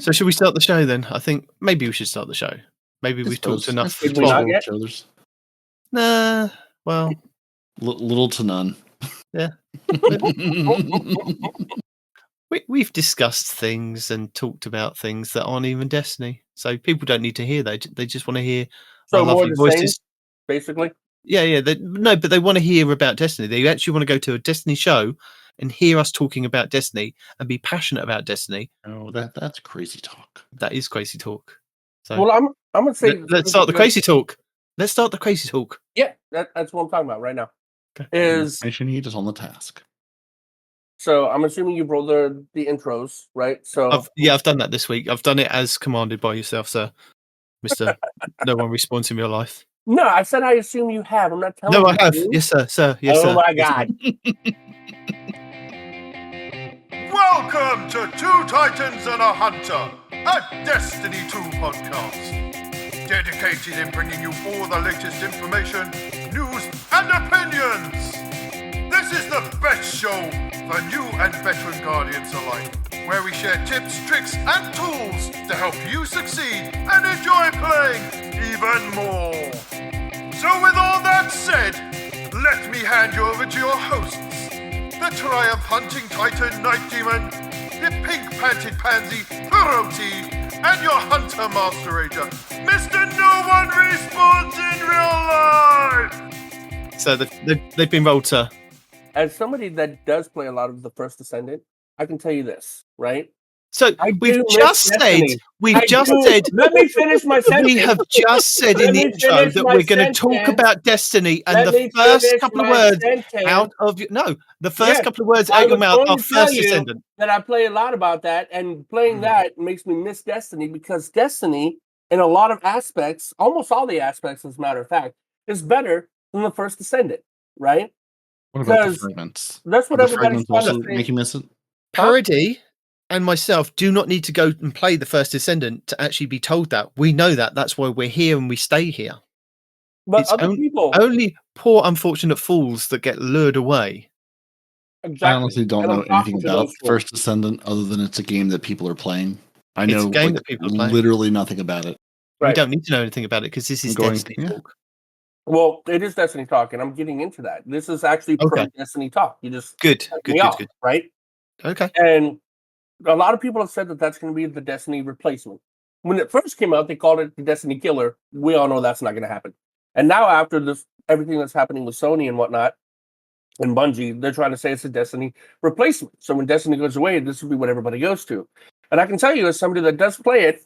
So should we start the show then? I think maybe we should start the show. Maybe we've talked enough. Did we not yet? Nah, well, little to none. Yeah. We've discussed things and talked about things that aren't even Destiny, so people don't need to hear that. They just want to hear So more lovely the voices. same, basically. Yeah. No, but they want to hear about Destiny. They actually want to go to a Destiny show and hear us talking about Destiny and be passionate about Destiny. Oh, that's crazy talk. That is crazy talk. So, well, I'm gonna say let's start the crazy talk. Let's start the crazy talk. Yeah, that's what I'm talking about right now. Okay. Is information need is on the task. So I'm assuming you've rolled the intros, right? So I've done that this week. I've done it as commanded by yourself, sir, Mister. No one responds in your life. No, I said I assume you have. I'm not telling you. No, I have. Yes, sir. Yes, sir. Oh my God. Welcome to Two Titans and a Hunter, a Destiny 2 podcast. Dedicated in bringing you all the latest information, news, and opinions. This is the best show for new and veteran Guardians alike, where we share tips, tricks, and tools to help you succeed and enjoy playing even more. So with all that said, let me hand you over to your hosts, the Triumph Hunting Titan Nitedemon, the pink-panted pansy Peroty, and your Hunter Master Ranger, Mr. No One Respawns in Real Life! So they've been rolled, sir. As somebody that does play a lot of the First Descendant, I can tell you this, right? So we've just said. Let me finish my sentence. We have just said in the intro that we're going to talk about Destiny, and the first couple of words out of the first couple of words out of your mouth are First Descendant. That I play a lot about that, and playing that makes me miss Destiny, because Destiny, in a lot of aspects, almost all the aspects, as a matter of fact, is better than the First Descendant, right? What about the fragments? That's what everybody's trying to make you miss it. Peroty and myself do not need to go and play the First Descendant to actually be told that. We know that. That's why we're here and we stay here. But it's other people, only poor unfortunate fools that get lured away. Exactly. I honestly don't know anything about First Descendant other than it's a game that people are playing. I know that people are playing. Literally nothing about it. Right. We don't need to know anything about it because this is Destiny talk. Well, it is Destiny talk, and I'm getting into that. This is actually pro-Destiny talk. You just good, right? Okay. And a lot of people have said that that's going to be the Destiny replacement. When it first came out, they called it the Destiny killer. We all know that's not going to happen. And now, after this, everything that's happening with Sony and whatnot, and Bungie, they're trying to say it's a Destiny replacement. So when Destiny goes away, this will be what everybody goes to. And I can tell you, as somebody that does play it,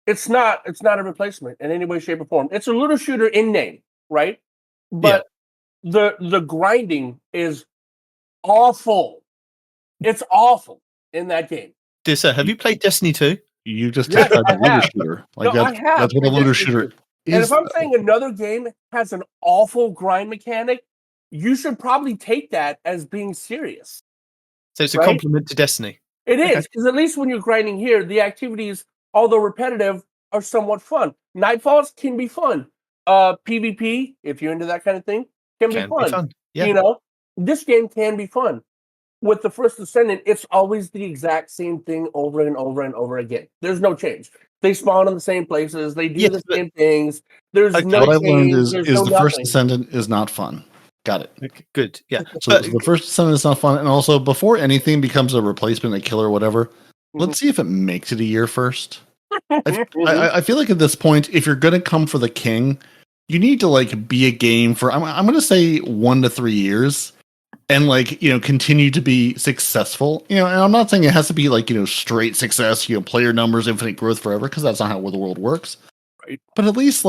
it's not a replacement in any way, shape, or form. It's a looter shooter in name. Right, but the grinding is awful. It's awful in that game. Dear sir, have you played Destiny 2? You just described a looter shooter. That's what a looter shooter is. And if I'm saying another game has an awful grind mechanic, you should probably take that as being serious. So it's a compliment to Destiny. It is, because at least when you're grinding here, the activities, although repetitive, are somewhat fun. Nightfalls can be fun. PvP, if you're into that kind of thing, can be fun. Yeah. You know, this game can be fun. With the First Descendant, it's always the exact same thing over and over and over again. There's no change. They spawn in the same places. They do the same things. There's no what change. I learned is the First Descendant is not fun. Got it. Okay, good. Yeah. So the First Descendant is not fun. And also, before anything becomes a replacement, a killer, whatever, let's see if it makes it a year first. I feel like at this point, if you're going to come for the king, you need to be a game for I'm going to say 1 to 3 years, and continue to be successful. And I'm not saying it has to be straight success. Player numbers, infinite growth forever, because that's not how the world works. Right. But at least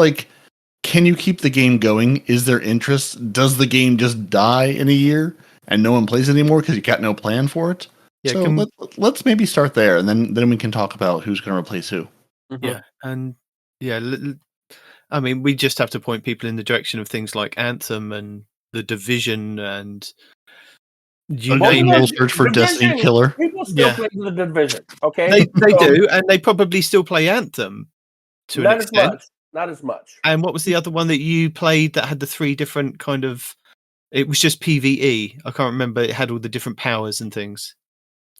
can you keep the game going? Is there interest? Does the game just die in a year and no one plays it anymore because you got no plan for it? Yeah, so let's maybe start there, and then we can talk about who's going to replace who. Yeah, and I mean, we just have to point people in the direction of things like Anthem and The Division, and search for Destiny Killer. People still play The Division. Okay, they do, and they probably still play Anthem to an extent. Not as much. And what was the other one that you played that had the 3 different kind of? It was just PvE. I can't remember. It had all the different powers and things.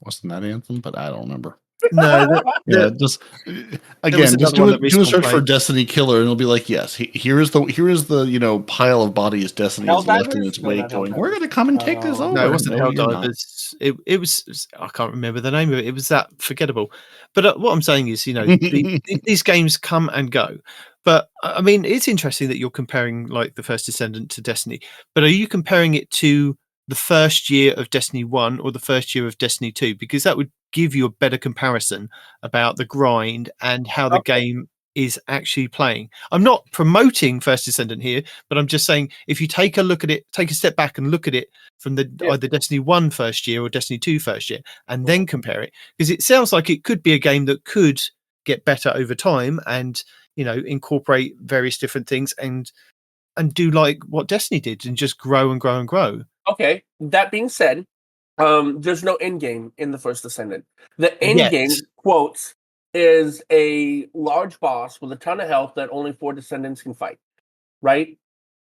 Wasn't that Anthem? But I don't remember. Just again, just do a search for Destiny Killer, and it'll be like, yes, here is the pile of bodies Destiny has left in its wake. Going, we're going to come and take this over. No, it wasn't Helldivers. It was. I can't remember the name of it. It was that forgettable. But what I'm saying is, these games come and go. But I mean, it's interesting that you're comparing like the First Descendant to Destiny. But are you comparing it to the first year of Destiny 1 or the first year of Destiny 2? Because that would give you a better comparison about the grind and how the game is actually playing. I'm not promoting First Descendant here, but I'm just saying if you take a look at it, take a step back and look at it from either Destiny 1 first year or Destiny 2 first year, and then compare it, because it sounds like it could be a game that could get better over time and incorporate various different things and do like what Destiny did and just grow and grow and grow. Okay, that being said, there's no end game in the First Descendant. The end game, quotes, is a large boss with a ton of health that only 4 Descendants can fight, right?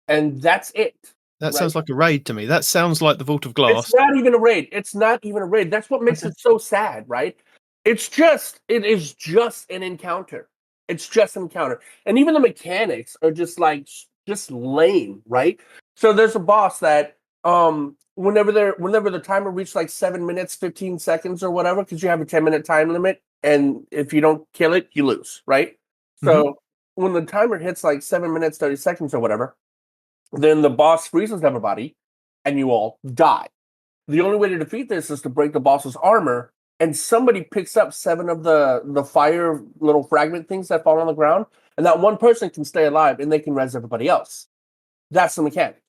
And that's it. That sounds like a raid to me. That sounds like the Vault of Glass. It's not even a raid. It's not even a raid. That's what makes it so sad, right? It is just an encounter. It's just an encounter. And even the mechanics are just lame, right? So there's a boss that whenever the timer reaches like 7 minutes, 15 seconds or whatever, because you have a 10-minute time limit, and if you don't kill it, you lose, right? So when the timer hits like 7 minutes, 30 seconds or whatever, then the boss freezes everybody and you all die. The only way to defeat this is to break the boss's armor, and somebody picks up 7 of the fire little fragment things that fall on the ground, and that one person can stay alive and they can res everybody else. That's the mechanic.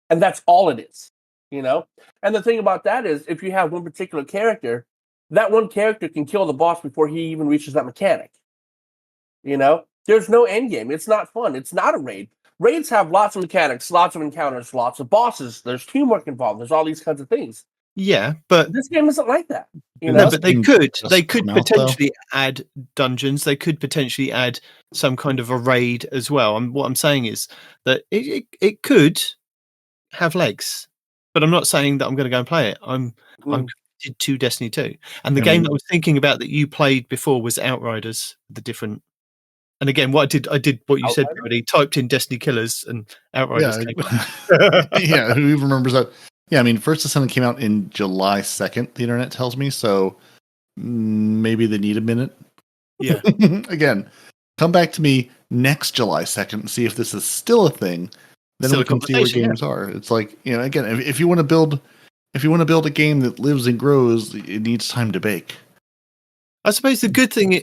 And that's all it is, And the thing about that is, if you have one particular character, that one character can kill the boss before he even reaches that mechanic. There's no end game. It's not fun. It's not a raid. Raids have lots of mechanics, lots of encounters, lots of bosses. There's teamwork involved. There's all these kinds of things. Yeah, but this game isn't like that. No, but they could potentially add dungeons. They could potentially add some kind of a raid as well. And what I'm saying is that it could have legs, but I'm not saying that I'm going to go and play it. I'm committed to Destiny 2. And the game that I was thinking about that you played before was Outriders. And again, what I did what you said, Peroty, typed in Destiny Killers and Outriders came up. Yeah, who remembers that? Yeah, I mean, First Descendant came out in July 2nd, the internet tells me, so maybe they need a minute. Yeah. Again, come back to me next July 2nd and see if this is still a thing. Then we can see where games are. It's like, again, if you want to build a game that lives and grows, it needs time to bake. I suppose the good thing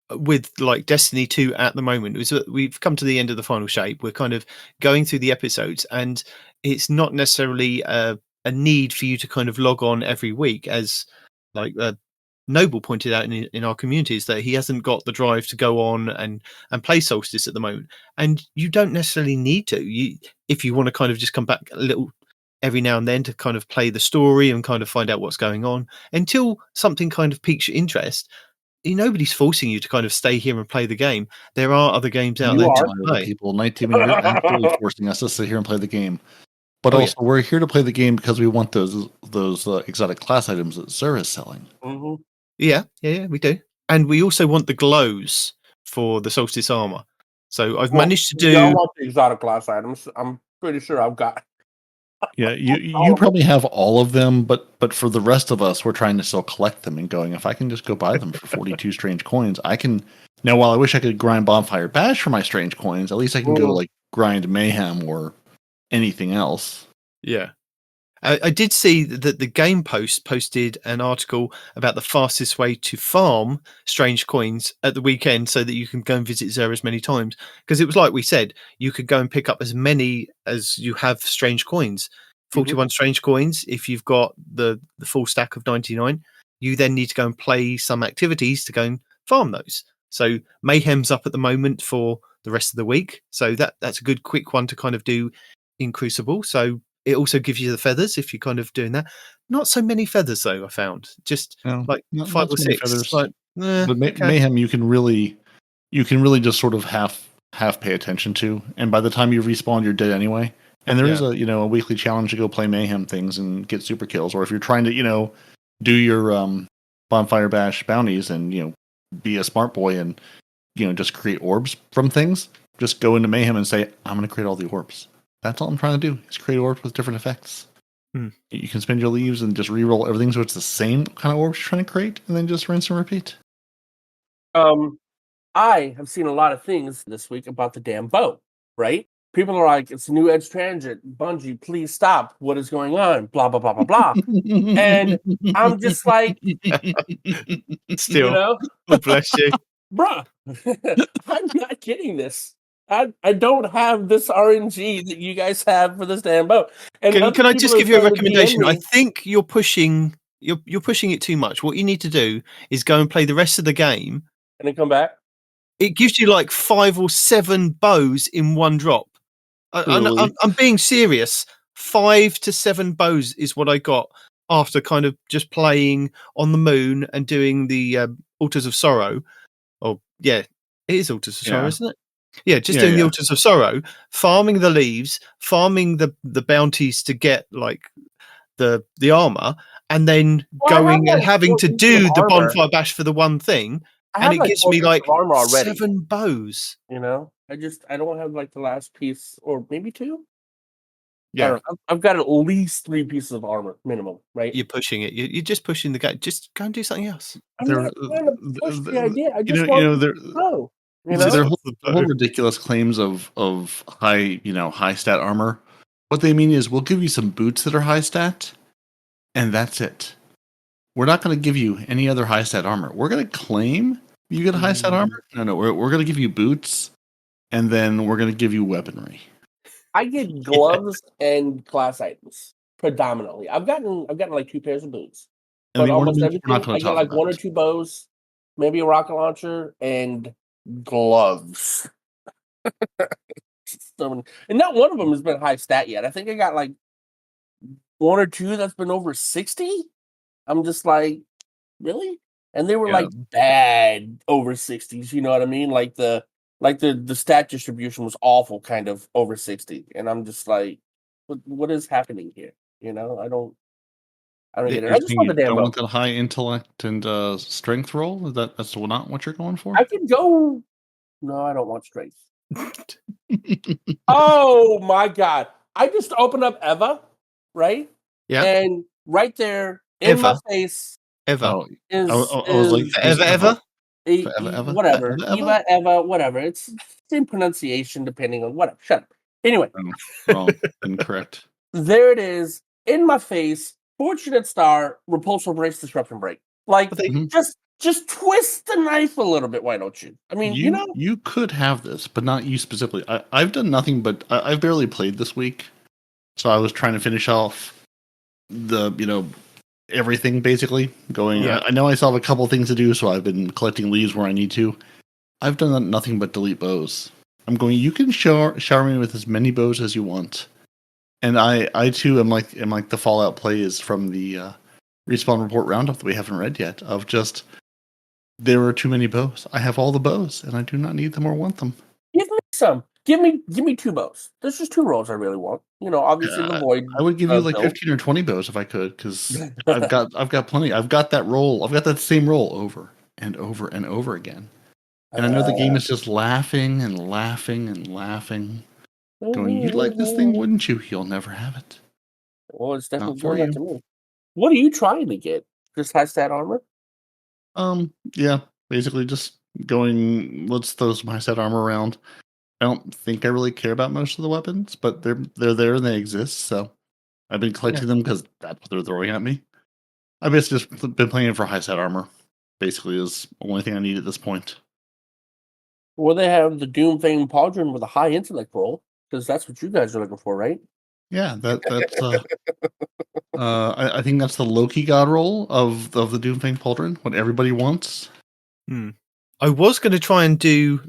with like Destiny 2 at the moment is that we've come to the end of the final shape. We're kind of going through the episodes, and it's not necessarily a need for you to kind of log on every week, as like Noble pointed out in our communities, that he hasn't got the drive to go on and play Solstice at the moment. And you don't necessarily need to. If you want to kind of just come back a little every now and then to kind of play the story and kind of find out what's going on until something kind of piques your interest. Nobody's forcing you to kind of stay here and play the game. There are other games out there to play. People, Nitedemon, you're absolutely forcing us to sit here and play the game. But we're here to play the game because we want those exotic class items that Xur is selling. Mm-hmm. Yeah, we do. And we also want the glows for the Solstice armor. So I've managed to do... I want the exotic class items. I'm pretty sure I've got... Yeah, you probably have all of them, but for the rest of us, we're trying to still collect them and going, if I can just go buy them for 42 strange coins, I can... Now, while I wish I could grind Bonfire Bash for my strange coins, at least I can go like grind Mayhem or anything else. Yeah. I did see that the Game Post posted an article about the fastest way to farm strange coins at the weekend so that you can go and visit Xur as many times. Because it was like we said, you could go and pick up as many as you have strange coins. 41 strange coins. If you've got the full stack of 99, you then need to go and play some activities to go and farm those. So Mayhem's up at the moment for the rest of the week. So that's a good quick one to kind of do in Crucible. So it also gives you the feathers if you're kind of doing that. Not so many feathers though, I found. Just like 5 or 6 feathers. Like, but Mayhem you can really just sort of half pay attention to, and by the time you respawn you're dead anyway. And there is a weekly challenge to go play Mayhem things and get super kills, or if you're trying to do your bonfire bash bounties and, be a smart boy and, just create orbs from things. Just go into Mayhem and say, I'm going to create all the orbs. That's all I'm trying to do, is create orbs with different effects. You can spend your leaves and just reroll everything so it's the same kind of orbs you're trying to create, and then just rinse and repeat. I have seen a lot of things this week about the damn bow, right? People are like, it's a new Edge Transit. Bungie, please stop. What is going on? Blah, blah, blah, blah, blah. And I'm just like, Still, oh, bless you. Bruh, I'm not getting this. I don't have this RNG that you guys have for this damn boat. And Can I just give you a recommendation? I me, think you're pushing it too much. What you need to do is go and play the rest of the game and then come back. It gives you like 5 or 7 bows in one drop. I'm being serious. 5 to 7 bows is what I got after kind of just playing on the moon and doing the Altars of Sorrow. Oh, yeah, it is Altars of Sorrow, isn't it? Yeah, doing the Altars of Sorrow, farming the leaves, farming the bounties to get like the armor, and then going and having to do the bonfire bash for the one thing. And it gives me like 7 bows. I don't have like the last piece, or maybe 2. Yeah, I've got at least 3 pieces of armor minimum. Right? You're pushing it. You're just pushing the game. Just go and do something else. I'm not trying to push the idea. I just want to go. Their whole ridiculous claims of high stat armor. What they mean is, we'll give you some boots that are high stat, and that's it. We're not going to give you any other high stat armor. We're going to claim you get a high stat armor. No, we're going to give you boots, and then we're going to give you weaponry. I get gloves and class items predominantly. I've gotten like 2 pairs of boots, but almost everything I get like 1 or 2 bows, maybe a rocket launcher, and gloves. And not one of them has been high stat yet. I think I got like 1 or 2 that's been over 60. I'm just like, really? And they were like bad over 60s. You know what I mean? Like the stat distribution was awful, kind of over 60. And I'm just like, what is happening here? I don't get it. I just want the damn bow. Want that high intellect and strength roll? That's not what you're going for? I could go. No, I don't want strength. Oh my god! I just opened up Eva, right? Yeah. And right there in my face, Eva is like Eva. Whatever. Eva, whatever. It's same pronunciation depending on whatever. Shut up. Anyway. Wrong. Incorrect. There it is in my face. Fortunate Star, Repulsor Brace, Disruption Break. Like, just twist the knife a little bit. Why don't you? I mean, you could have this, but not you specifically. I've done nothing but I've barely played this week, so I was trying to finish off the everything basically. I know I still have a couple things to do, so I've been collecting leaves where I need to. I've done nothing but delete bows. I'm going. You can shower me with as many bows as you want, and I too am like the Fallout plays from the Respawn Report Roundup that we haven't read yet. Of just there are too many bows. I have all the bows, and I do not need them or want them. Give me some. Give me 2 bows. There's just 2 rolls I really want. Obviously the void. I would give you like 15 or 20 bows if I could, because I've got plenty. I've got that roll. I've got that same roll over and over and over again. And I know the game is just laughing and laughing and laughing. Going, you'd like this thing, wouldn't you? You'll never have it. Well, it's definitely for you. To me. What are you trying to get? Just high stat armor? Yeah, basically just going. Let's throw some high stat armor around. I don't think I really care about most of the weapons, but they're there and they exist. So I've been collecting them because that's what they're throwing at me. I've just been playing for high stat armor. Basically, is the only thing I need at this point. Well, they have the Doomfang Pauldron with a high intellect roll, because that's what you guys are looking for, right? Yeah, that's. I think that's the Loki God roll of the Doomfang Pauldron. What everybody wants. I was going to try and do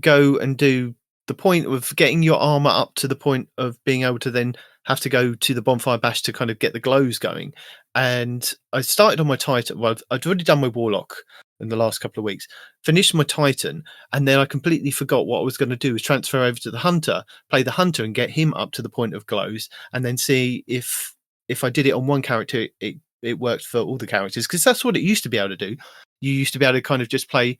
go and do the point of getting your armor up to the point of being able to then have to go to the bonfire bash to kind of get the glows going. And I started on my Titan. Well, I'd already done my Warlock in the last couple of weeks, finished my Titan, and then I completely forgot what I was going to do was transfer over to the Hunter, play the Hunter and get him up to the point of glows, and then see if I did it on one character, it it worked for all the characters, because that's what it used to be able to do. You used to be able to kind of just play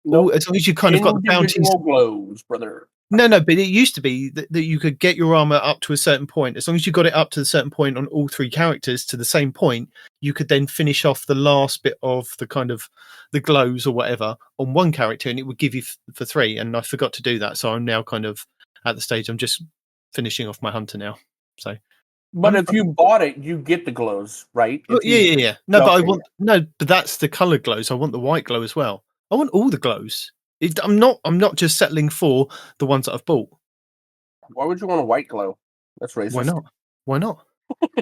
as long as you kind of got the bounties. Individual glows, brother. No, but it used to be that you could get your armor up to a certain point. As long as you got it up to a certain point on all 3 characters to the same point, you could then finish off the last bit of the kind of the glows or whatever on one character, and it would give you for 3. And I forgot to do that, so I'm now kind of at the stage I'm just finishing off my hunter now. So, but if you bought it, you get the glows, right? Yeah. No, but but that's the colored glows. I want the white glow as well. I want all the glows. I'm not just settling for the ones that I've bought. Why would you want a white glow? That's racist. Why not?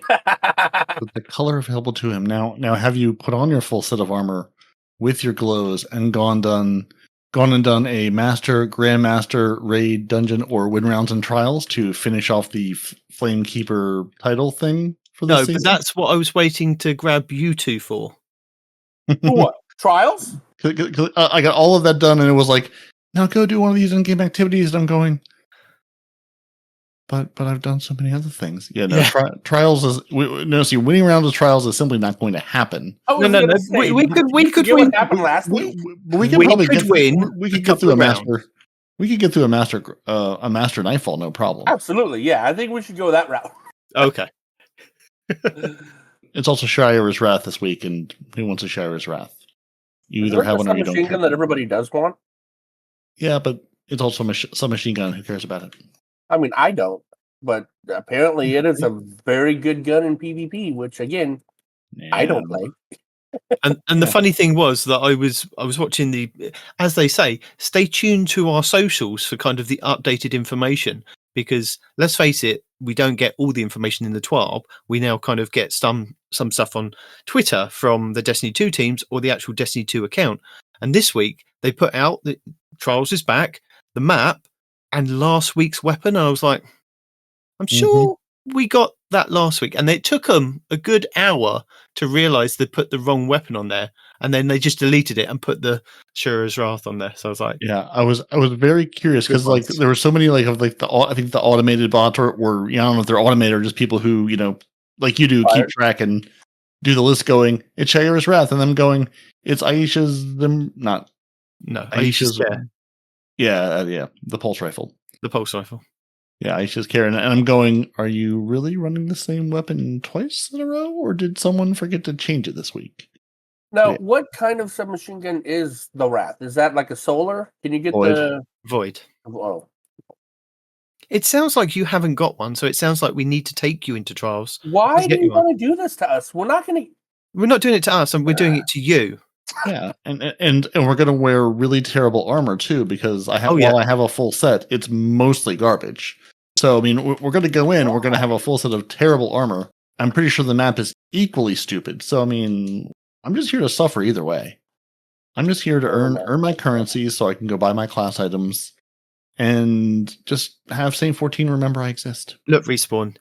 But the color available to him now. Have you put on your full set of armor with your glows and gone and done a master, grandmaster, raid, dungeon, or win rounds and trials to finish off the Flamekeeper title thing for this season? But that's what I was waiting to grab you 2 for. For what? Trials? I got all of that done, and it was like, now go do one of these in-game activities. And I'm going, but I've done so many other things. Yeah, no. Trials is winning rounds of trials is simply not going to happen. No. We could win. What happened last week? We could get through a master. We could get through a master nightfall, no problem. Absolutely, yeah. I think we should go that route. Okay. It's also Shire's Wrath this week, and who wants a Shire's Wrath? You either have one or you don't. Machine gun that everybody does want. Yeah, but it's also some machine gun. Who cares about it? I mean, I don't, but apparently it is a very good gun in PvP, which again, I don't play. And the funny thing was that I was watching as they say, stay tuned to our socials for kind of the updated information, because let's face it, we don't get all the information in the TWAB. We now kind of get some stuff on Twitter from the Destiny 2 teams or the actual Destiny 2 account. And this week they put out that Trials is back, the map, and last week's weapon. And I was like, I'm sure we got that last week. And it took them a good hour to realize they put the wrong weapon on there. And then they just deleted it and put the Shura's Wrath on there. So I was like, yeah, I was very curious because like there were so many I think the automated bots were I don't know if they're automated or just people who, like you do, keep track and do the list going, it's Shura's Wrath, and them going, it's Aisha's Aisha's the pulse rifle. The pulse rifle. Yeah, Aisha's Karen. And I'm going, are you really running the same weapon twice in a row? Or did someone forget to change it this week? Now, what kind of submachine gun is the Wrath? Is that like a solar? Can you get the Void? Oh. It sounds like you haven't got one, so it sounds like we need to take you into trials. Why do you want to do this to us? We're not doing it to us, and we're doing it to you. Yeah, and we're going to wear really terrible armor too, because while I have a full set, it's mostly garbage. So I mean, we're going to go in, we're going to have a full set of terrible armor. I'm pretty sure the map is equally stupid. So I mean, I'm just here to suffer either way. I'm just here to earn my currency so I can go buy my class items and just have Saint 14 remember I exist. Look, Respawn.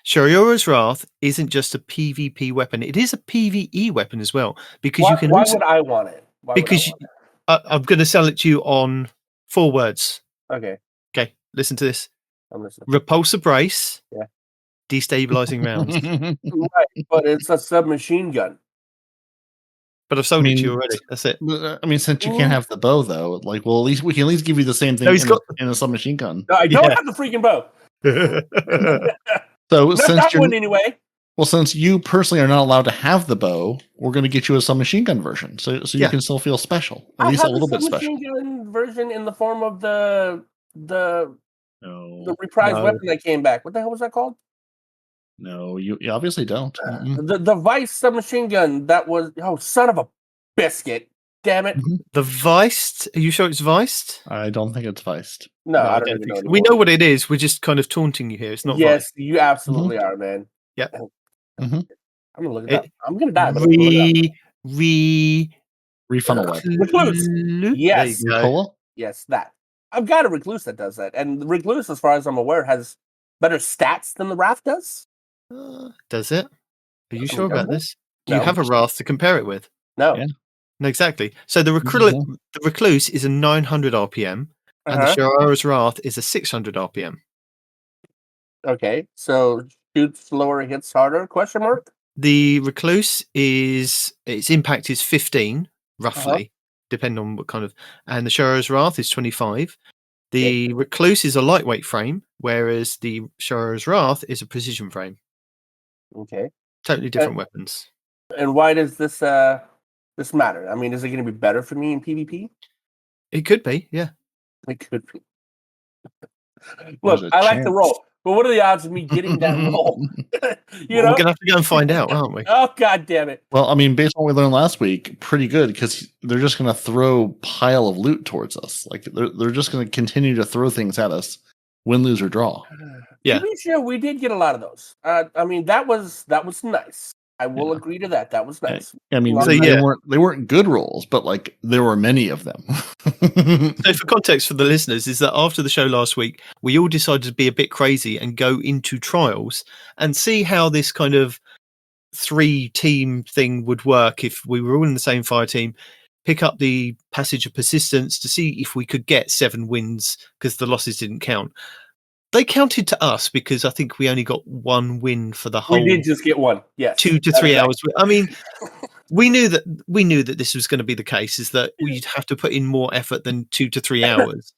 Shura's Wrath isn't just a PvP weapon; it is a PvE weapon as well. Because you can. Why would I want it? I'm going to sell it to you on 4 words. Okay. Okay. Listen to this. I'm listening. Repulsor brace. Yeah. Destabilizing rounds. Right, but it's a submachine gun. But I've sold it to you already. That's it. I mean, since you can't have the bow, though, like, well, we can at least give you the same thing in a submachine gun. No, I don't have the freaking bow. So since you personally are not allowed to have the bow, we're going to get you a submachine gun version, so you can still feel special, at least a little bit special. I have the submachine gun version in the form of the reprised weapon that came back. What the hell was that called? No, you obviously don't. The Vice submachine gun that was son of a biscuit. Damn it. The Viced? Are you sure it's Viced? I don't think it's Viced. No, I don't even know. We know what it is. We're just kind of taunting you here. It's not. Yes, Viced. You absolutely are, man. Yeah. I'm gonna look at that. I'm gonna die. Refunnel way. Recluse. Yes. Yes, that. I've got a Recluse that does that, and the Recluse, as far as I'm aware, has better stats than the Wrath does. Does it? Are you sure about this? Do you have a Wrath to compare it with? No. Yeah. No, exactly. So the Recluse is a 900 RPM, and the Shura's Wrath is a 600 RPM. Okay, so shoots lower, hits harder? Question mark. The Recluse its impact is 15, roughly, depending on what kind of, and the Shara's Wrath is 25. The Recluse is a lightweight frame, whereas the Shara's Wrath is a precision frame. Okay. Totally different weapons. And why does this matter? I mean, is it going to be better for me in PvP? It could be, yeah. It could be. Look, I like the roll, but what are the odds of me getting that roll? We're going to have to go and find out, aren't we? Oh, God damn it. Well, I mean, based on what we learned last week, pretty good, because they're just going to throw pile of loot towards us. Like, they're just going to continue to throw things at us, win, lose, or draw. Yeah. To be sure, we did get a lot of those. I mean, that was nice. I will agree to that. That was nice. I mean, So, they weren't good rolls, but like there were many of them. So for context for the listeners is that after the show last week, we all decided to be a bit crazy and go into trials and see how this kind of 3-team thing would work if we were all in the same fire team, pick up the Passage of Persistence to see if we could get 7 wins because the losses didn't count. They counted to us because I think we only got 1 win for the whole. We did just get 1. Yes, 2 to 3 hours. I mean, we knew that this was going to be the case. Is that we'd have to put in more effort than 2 to 3 hours.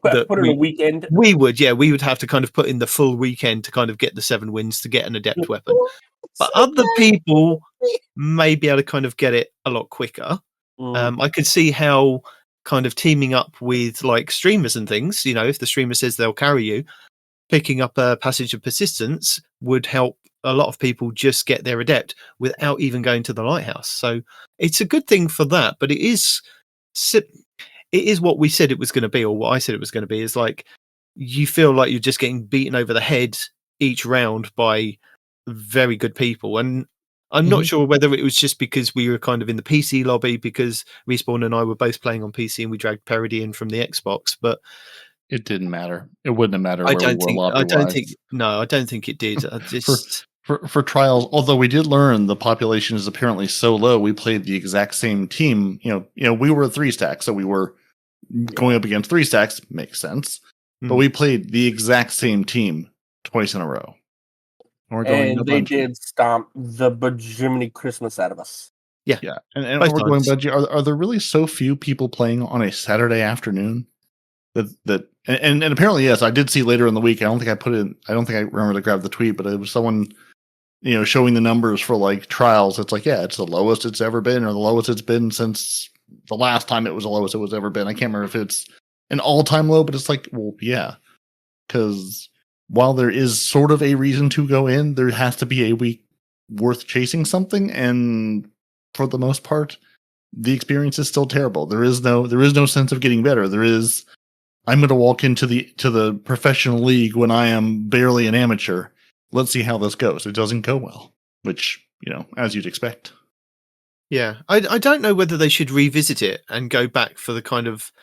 Put in a weekend. We would have to kind of put in the full weekend to kind of get the 7 wins to get an adept weapon. But other people may be able to kind of get it a lot quicker. I could see how kind of teaming up with like streamers and things, if the streamer says they'll carry you, picking up a Passage of Persistence would help a lot of people just get their adept without even going to the lighthouse. So it's a good thing for that, but it is what we said it was going to be, or what I said it was going to be, is like you feel like you're just getting beaten over the head each round by very good people. And I'm not sure whether it was just because we were kind of in the PC lobby, because Respawn and I were both playing on PC and we dragged Peroty in from the Xbox, but it didn't matter. It wouldn't have mattered. I don't think it did. For trials, although we did learn the population is apparently so low, we played the exact same team. We were a 3-stack, so we were going up against 3 stacks. Makes sense. But we played the exact same team twice in a row. And they did stomp the Jiminy Christmas out of us. Yeah. And we're going Bungie. Are there really so few people playing on a Saturday afternoon? And apparently, yes, I did see later in the week. I don't think I remember to grab the tweet, but it was someone, showing the numbers for like trials. It's like, yeah, it's the lowest it's ever been, or the lowest it's been since the last time it was the lowest it was ever been. I can't remember if it's an all-time low, but it's like, well, yeah, because while there is sort of a reason to go in, there has to be a week worth chasing something, and for the most part, the experience is still terrible. There is no sense of getting better. There is, I'm going to walk into the professional league when I am barely an amateur. Let's see how this goes. It doesn't go well, which, as you'd expect. Yeah, I don't know whether they should revisit it and go back for the kind of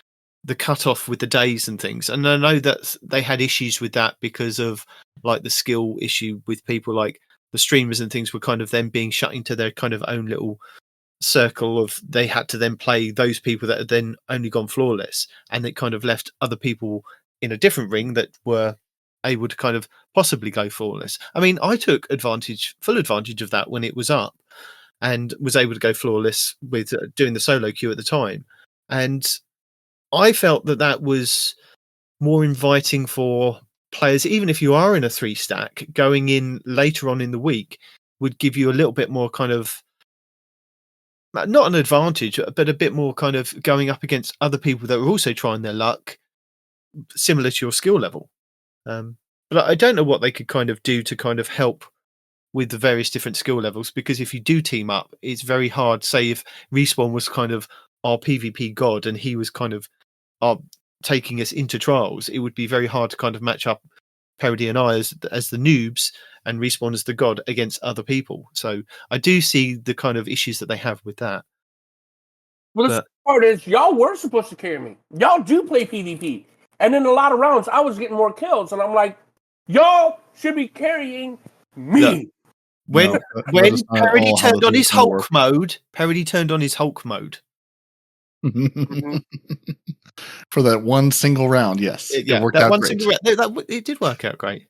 the cutoff with the days and things. And I know that they had issues with that because of like the skill issue with people, like the streamers and things were kind of them being shut into their kind of own little circle of, they had to then play those people that had then only gone flawless, and it kind of left other people in a different ring that were able to kind of possibly go flawless. I mean, I took full advantage of that when it was up, and was able to go flawless with doing the solo queue at the time. And I felt that was more inviting for players, even if you are in a 3-stack, going in later on in the week would give you a little bit more kind of, not an advantage, but a bit more kind of going up against other people that are also trying their luck similar to your skill level. But I don't know what they could kind of do to kind of help with the various different skill levels, because if you do team up, it's very hard. Say if Respawn was kind of our PvP god and he was kind of taking us into trials, it would be very hard to kind of match up Peroty and I as the noobs and Respawn as the god against other people. So I do see the kind of issues that they have with that. Well, the part is, y'all were supposed to carry me. Y'all do play PvP. And in a lot of rounds, I was getting more kills. And I'm like, y'all should be carrying me. Yeah. When Peroty turned on his Hulk mode, For that one single round, yes. It worked out great. It did work out great.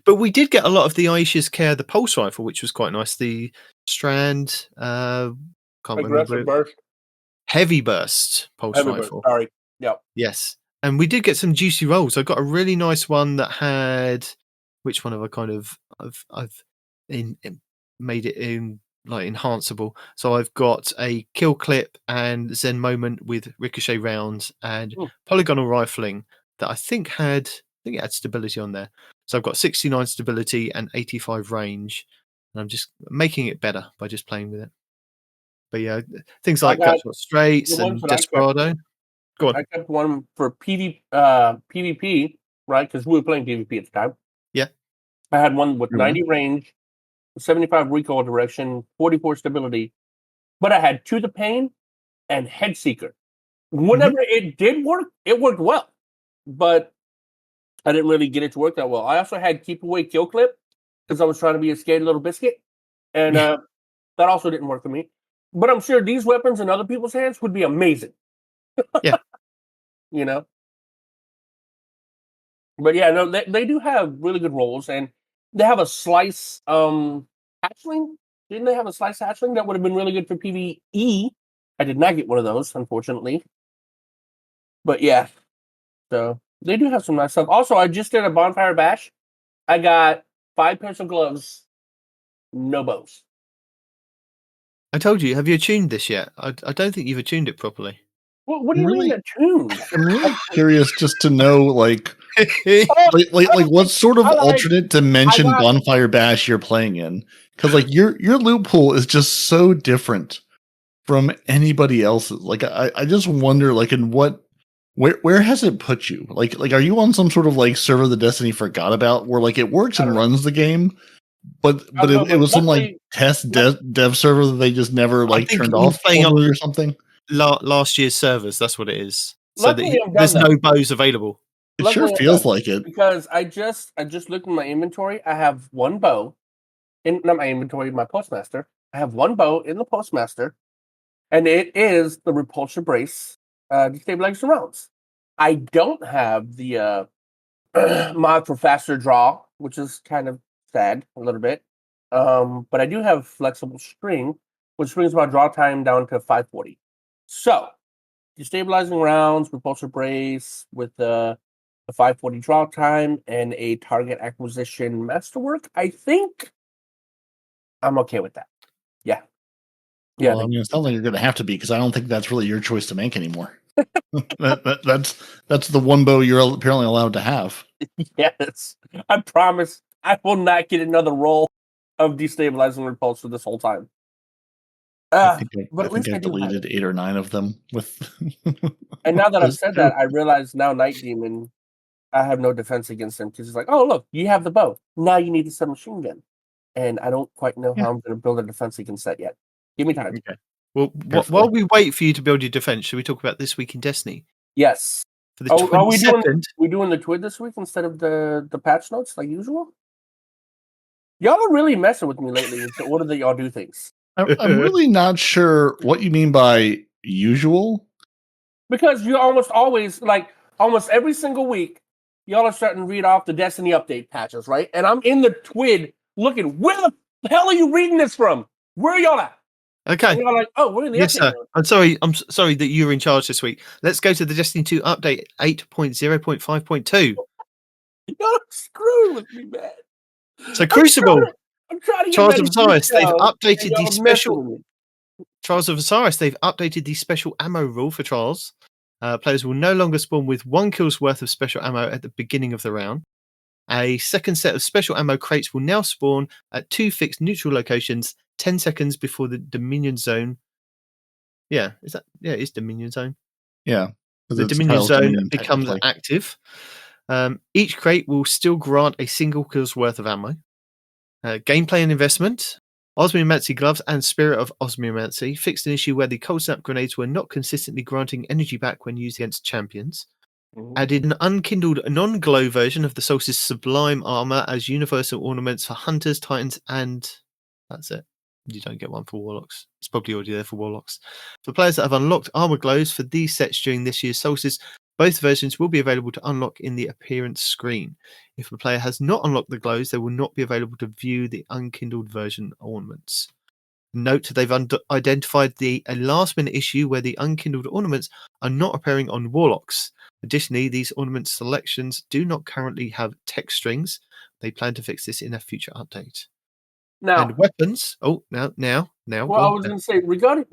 But But we did get a lot of the Aisha's Care, the pulse rifle, which was quite nice. The Strand, can't remember. Aggressive burst. Heavy burst pulse Heavy burst. rifle. Sorry. Yep. Yes. And we did get some juicy rolls. I got a really nice one that had, which one have I kind of, I've made it in like enhanceable. So I've got a kill clip and Zen moment with ricochet rounds and polygonal rifling that I think it had stability on there. So I've got 69 stability and 85 range. And I'm just making it better by just playing with it. But yeah, things like Gunshot Straits and Desperado. Go on. I kept one for PvP, right? Because we were playing PvP at the time. Yeah. I had one with 90 range, 75 recoil direction, 44 stability. But I had To the Pain and Head Seeker. Whenever it did work, it worked well. But I didn't really get it to work that well. I also had Keep Away Kill Clip because I was trying to be a scared little biscuit. And that also didn't work for me. But I'm sure these weapons in other people's hands would be amazing. Yeah. You know? But yeah, no, they do have really good rolls, and they have a slice hatchling. Didn't they have a slice hatchling that would have been really good for PvE? I did not get one of those, unfortunately. But yeah, so they do have some nice stuff. Also, I just did a bonfire bash. I got 5 pairs of gloves, no bows. I told you, have you attuned this yet? I don't think you've attuned it properly. What do you mean attuned? I'm really curious just to know, like what sort of alternate dimension bonfire bash you're playing in, because like your loot pool is just so different from anybody else's. Like I just wonder, like, in where has it put you? Like are you on some sort of like server that Destiny forgot about, where like it works and runs the game, but it was some like test dev server that they just never like turned off or something? Last year's servers, that's what it is. So Luckily, there's no bows available. It sure feels like it, because I just looked in my inventory. I have one bow not my inventory, my postmaster. I have one bow in the postmaster, and it is the repulsor brace destabilizing rounds. I don't have the mod for faster draw, which is kind of sad a little bit. But I do have flexible string, which brings my draw time down to 540. So, destabilizing rounds, repulsor brace with the 540 draw time and a target acquisition masterwork. I think I'm okay with that. Yeah. Yeah. Well, I mean, it sounds like you're going to have to be, because I don't think that's really your choice to make anymore. That's the one bow you're apparently allowed to have. Yes. I promise I will not get another roll of destabilizing repulsor this whole time. I think I deleted 8 or 9 of them with. And now that I've said that, I realize now Nitedemon, I have no defense against him, because he's like, oh, look, you have the bow. Now you need the submachine gun. And I don't quite know how I'm going to build a defense against that yet. Give me time. Okay. Well, while we wait for you to build your defense, should we talk about this week in Destiny? Yes. For the 22nd. We doing the TWID this week instead of the patch notes like usual? Y'all are really messing with me lately with the order that y'all do things. I'm really not sure what you mean by usual. Because you almost always, like, almost every single week, y'all are starting to read off the Destiny update patches, right? And I'm in the TWID looking, where the hell are you reading this from? Where are y'all at? Okay. And y'all like, oh, we're in the yes, update. sir. I'm sorry that you're in charge this week. Let's go to the Destiny 2 update 8.0.5.2. Y'all are screwing with me, man. So Crucible. I'm trying to get Trials of Osiris, they've updated the special Trials of Osiris, they've updated the special ammo rule for Trials. Players will no longer spawn with 1 kill's worth of special ammo at the beginning of the round. A second set of special ammo crates will now spawn at 2 fixed neutral locations 10 seconds before the Dominion Zone. Yeah, it's Dominion Zone. Yeah. The Dominion Zone becomes active. Each crate will still grant a single kill's worth of ammo. Gameplay and investment. Osmiomancy gloves and Spirit of Osmiomancy fixed an issue where the cold snap grenades were not consistently granting energy back when used against champions. Added an unkindled non-glow version of the Solstice Sublime armor as universal ornaments for Hunters, Titans, and that's it. You don't get one for Warlocks. It's probably already there for Warlocks. For players that have unlocked armor glows for these sets during this year's Solstice, Both versions will be available to unlock in the appearance screen. If a player has not unlocked the glows, they will not be available to view the unkindled version ornaments. Note they've identified a last-minute issue where the unkindled ornaments are not appearing on Warlocks. Additionally, these ornament selections do not currently have text strings. They plan to fix this in a future update. Now, And weapons. Oh, now. well, I was going to say regarding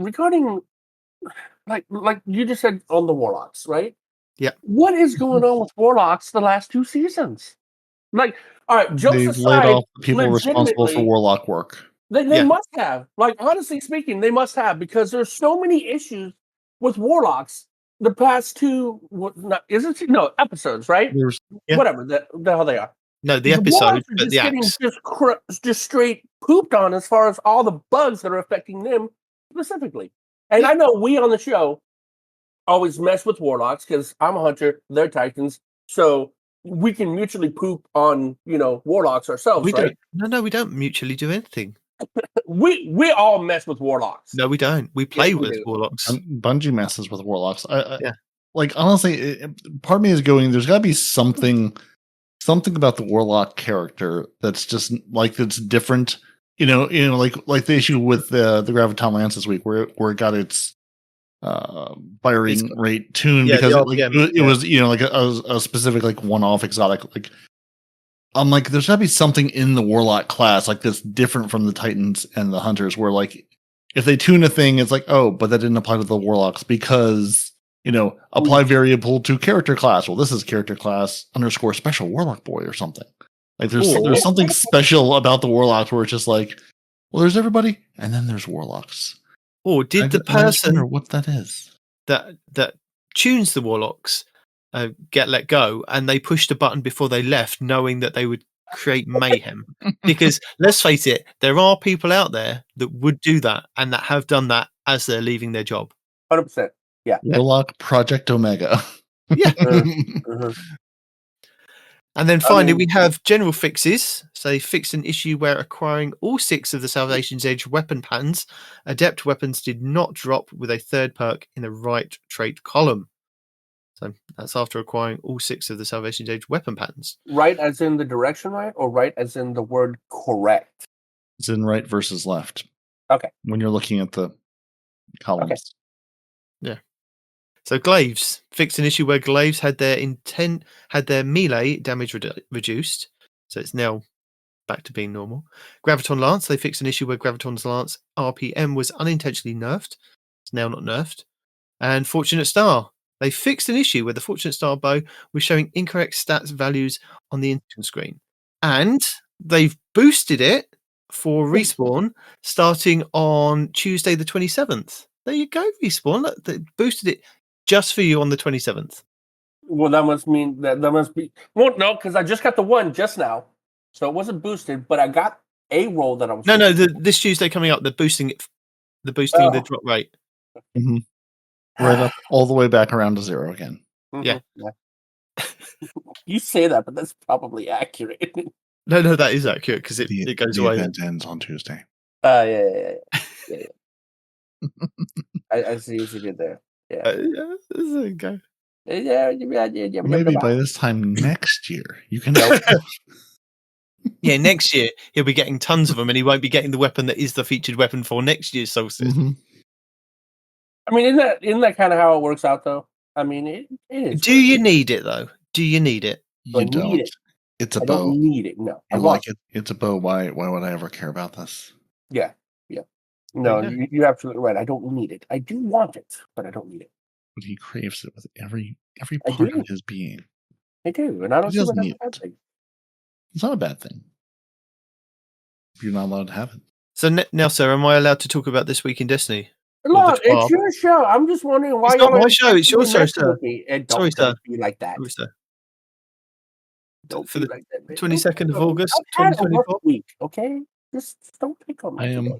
like you just said on the Warlocks, right? Yeah. What is going on with Warlocks the last 2 seasons? Like, all right, jokes They've aside, laid off the people responsible for legitimately, Warlock work. They must have. Like, honestly speaking, they must have, because there's so many issues with Warlocks the past 2 episodes, right? Yeah. Whatever the hell they are. No, the episode, Warlocks are but the axe. just straight pooped on as far as all the bugs that are affecting them specifically. And I know we on the show always mess with Warlocks because I'm a hunter, they're Titans, so we can mutually poop on Warlocks ourselves, We right? don't. No, we don't mutually do anything. We all mess with Warlocks. No, we don't. We play Yes, we with do. Warlocks. Bungie messes with Warlocks. Yeah. Like, honestly, part of me is going, there's got to be something about the Warlock character that's just like, that's different. Like the issue with the Graviton Lance this week, where it got its firing rate tuned because it was like a specific like one-off exotic. Like, I'm like, there's gotta be something in the Warlock class like that's different from the Titans and the Hunters, where like if they tune a thing, it's like, oh, but that didn't apply to the Warlocks because apply variable to character class. Well, this is character class _ special Warlock boy or something. Like there's something special about the Warlocks where it's just like, well, there's everybody and then there's Warlocks. Or did the person what that is that tunes the Warlocks get let go, and they pushed a button before they left, knowing that they would create mayhem? Because let's face it, there are people out there that would do that and that have done that as they're leaving their job. 100%. Yeah. Warlock Project Omega. Yeah. Uh-huh. And then finally, we have general fixes. So they fixed an issue where acquiring all 6 of the Salvation's Edge weapon patterns, adept weapons did not drop with a third perk in the right trait column. So that's after acquiring all 6 of the Salvation's Edge weapon patterns. Right as in the direction right, or right as in the word correct? It's in right versus left. Okay. When you're looking at the columns. Okay. Yeah. So glaives fixed an issue where glaives had their melee damage reduced, so it's now back to being normal. Graviton Lance, they fixed an issue where Graviton's Lance RPM was unintentionally nerfed. It's now not nerfed. And Fortunate Star, they fixed an issue where the Fortunate Star bow was showing incorrect stats values on the instant screen, and they've boosted it for respawn starting on Tuesday the 27th. There you go, Respawn. Look, they boosted it just for you on the 27th. Well, that must mean that must be... Well, no, because I just got the one just now. So it wasn't boosted, but I got a roll that I was... No, this Tuesday coming up, they're boosting it. The the drop rate. Mm-hmm. Right up all the way back around to 0 again. Mm-hmm. Yeah. You say that, but that's probably accurate. No, that is accurate because it goes away. The event ends on Tuesday. Yeah. I see what you did there. Yeah. There you go. Yeah. Maybe by this time next year, you can. Yeah, next year he'll be getting tons of them, and he won't be getting the weapon that is the featured weapon for next year's Solstice. Mm-hmm. I mean, isn't that kind of how it works out, though? I mean, it is. Do you need it though? Do you need it? You don't. Need it. It's a I bow. don't need it. No, I like it. It's a bow. Why would I ever care about this? Yeah. No, you're absolutely right. I don't need it. I do want it, but I don't need it. But he craves it with every part of his being. I do, and I don't see what that's a bad thing. It's not a bad thing. You're not allowed to have it. So now, sir, am I allowed to talk about this week in Destiny? Look, it's your show. I'm just wondering why. It's not my show. It's your show, sir. Sorry, sir. Be like that. Sorry, sir. Don't for be the like that. 22nd of August, 2024. Week, okay? Just don't pick on me.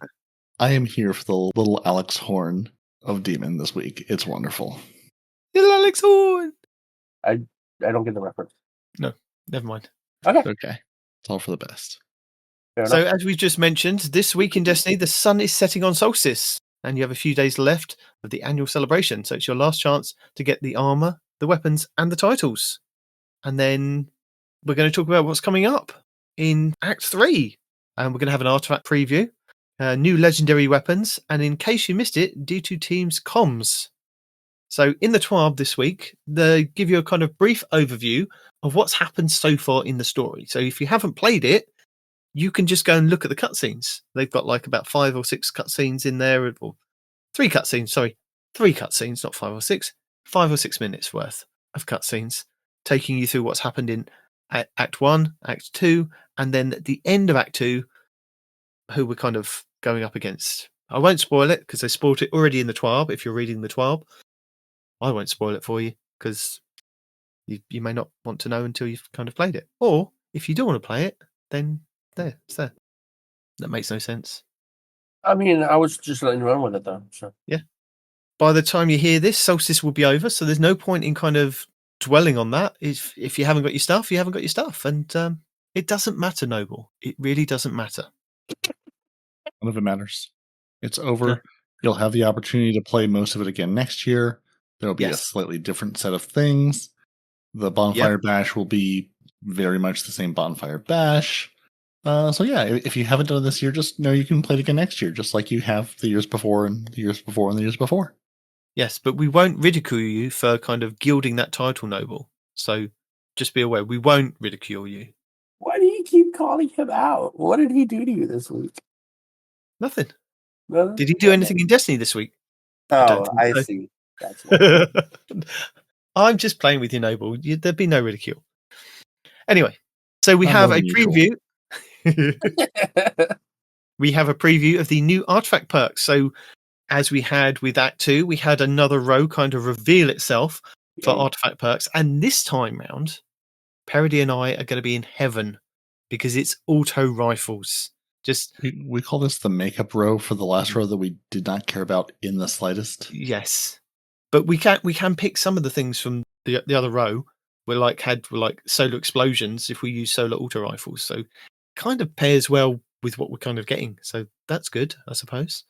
I am here for the little Alex Horn of Demon this week. It's wonderful. Little Alex Horn. I don't get the reference. No, never mind. Okay. It's all for the best. So, as we just mentioned, this week in Destiny, the sun is setting on Solstice, and you have a few days left of the annual celebration. So, it's your last chance to get the armor the weapons, and the titles. And then we're going to talk about what's coming up in Act 3. And we're going to have an artifact preview, new legendary weapons, and in case you missed it, D2 Team's comms. So in the TWAB this week, they give you a kind of brief overview of what's happened so far in the story. So if you haven't played it, you can just go and look at the cutscenes. They've got like about 5 or 6 cutscenes in there, or 3 cutscenes, sorry. 3 cutscenes, not 5 or 6. 5 or 6 minutes worth of cutscenes, taking you through what's happened in Act 1, Act 2, and then at the end of Act 2, who we're kind of going up against. I won't spoil it because they spoiled it already in the TWAB if you're reading the TWAB. I won't spoil it for you because you may not want to know until you've kind of played it. Or if you do want to play it, then it's there. That makes no sense. I mean, I was just letting you run with it though. So yeah. By the time you hear this, Solstice will be over, so there's no point in kind of dwelling on that. If you haven't got your stuff, you haven't got your stuff, and it doesn't matter, Noble. It really doesn't matter. None of it matters. It's over. Yeah. You'll have the opportunity to play most of it again next year. There will be a slightly different set of things. The Bonfire Bash will be very much the same Bonfire Bash. So yeah, if you haven't done it this year, just know you can play it again next year, just like you have the years before and the years before and the years before. Yes, but we won't ridicule you for kind of gilding that title, Noble. So just be aware, we won't ridicule you. Why do you keep calling him out? What did he do to you this week? Nothing. Did he do anything in Destiny this week? Oh, I see. I'm just playing with you, Noble. There'd be no ridicule. Anyway, so we have a preview. We have a preview of the new artifact perks. So as we had with Act 2, we had another row kind of reveal itself for artifact perks. And this time round, Peroty and I are going to be in heaven because it's auto rifles. We call this the makeup row for the last row that we did not care about in the slightest. Yes. But we can pick some of the things from the other row. We're like solar explosions if we use solar auto rifles. So kind of pairs well with what we're kind of getting. So that's good, I suppose.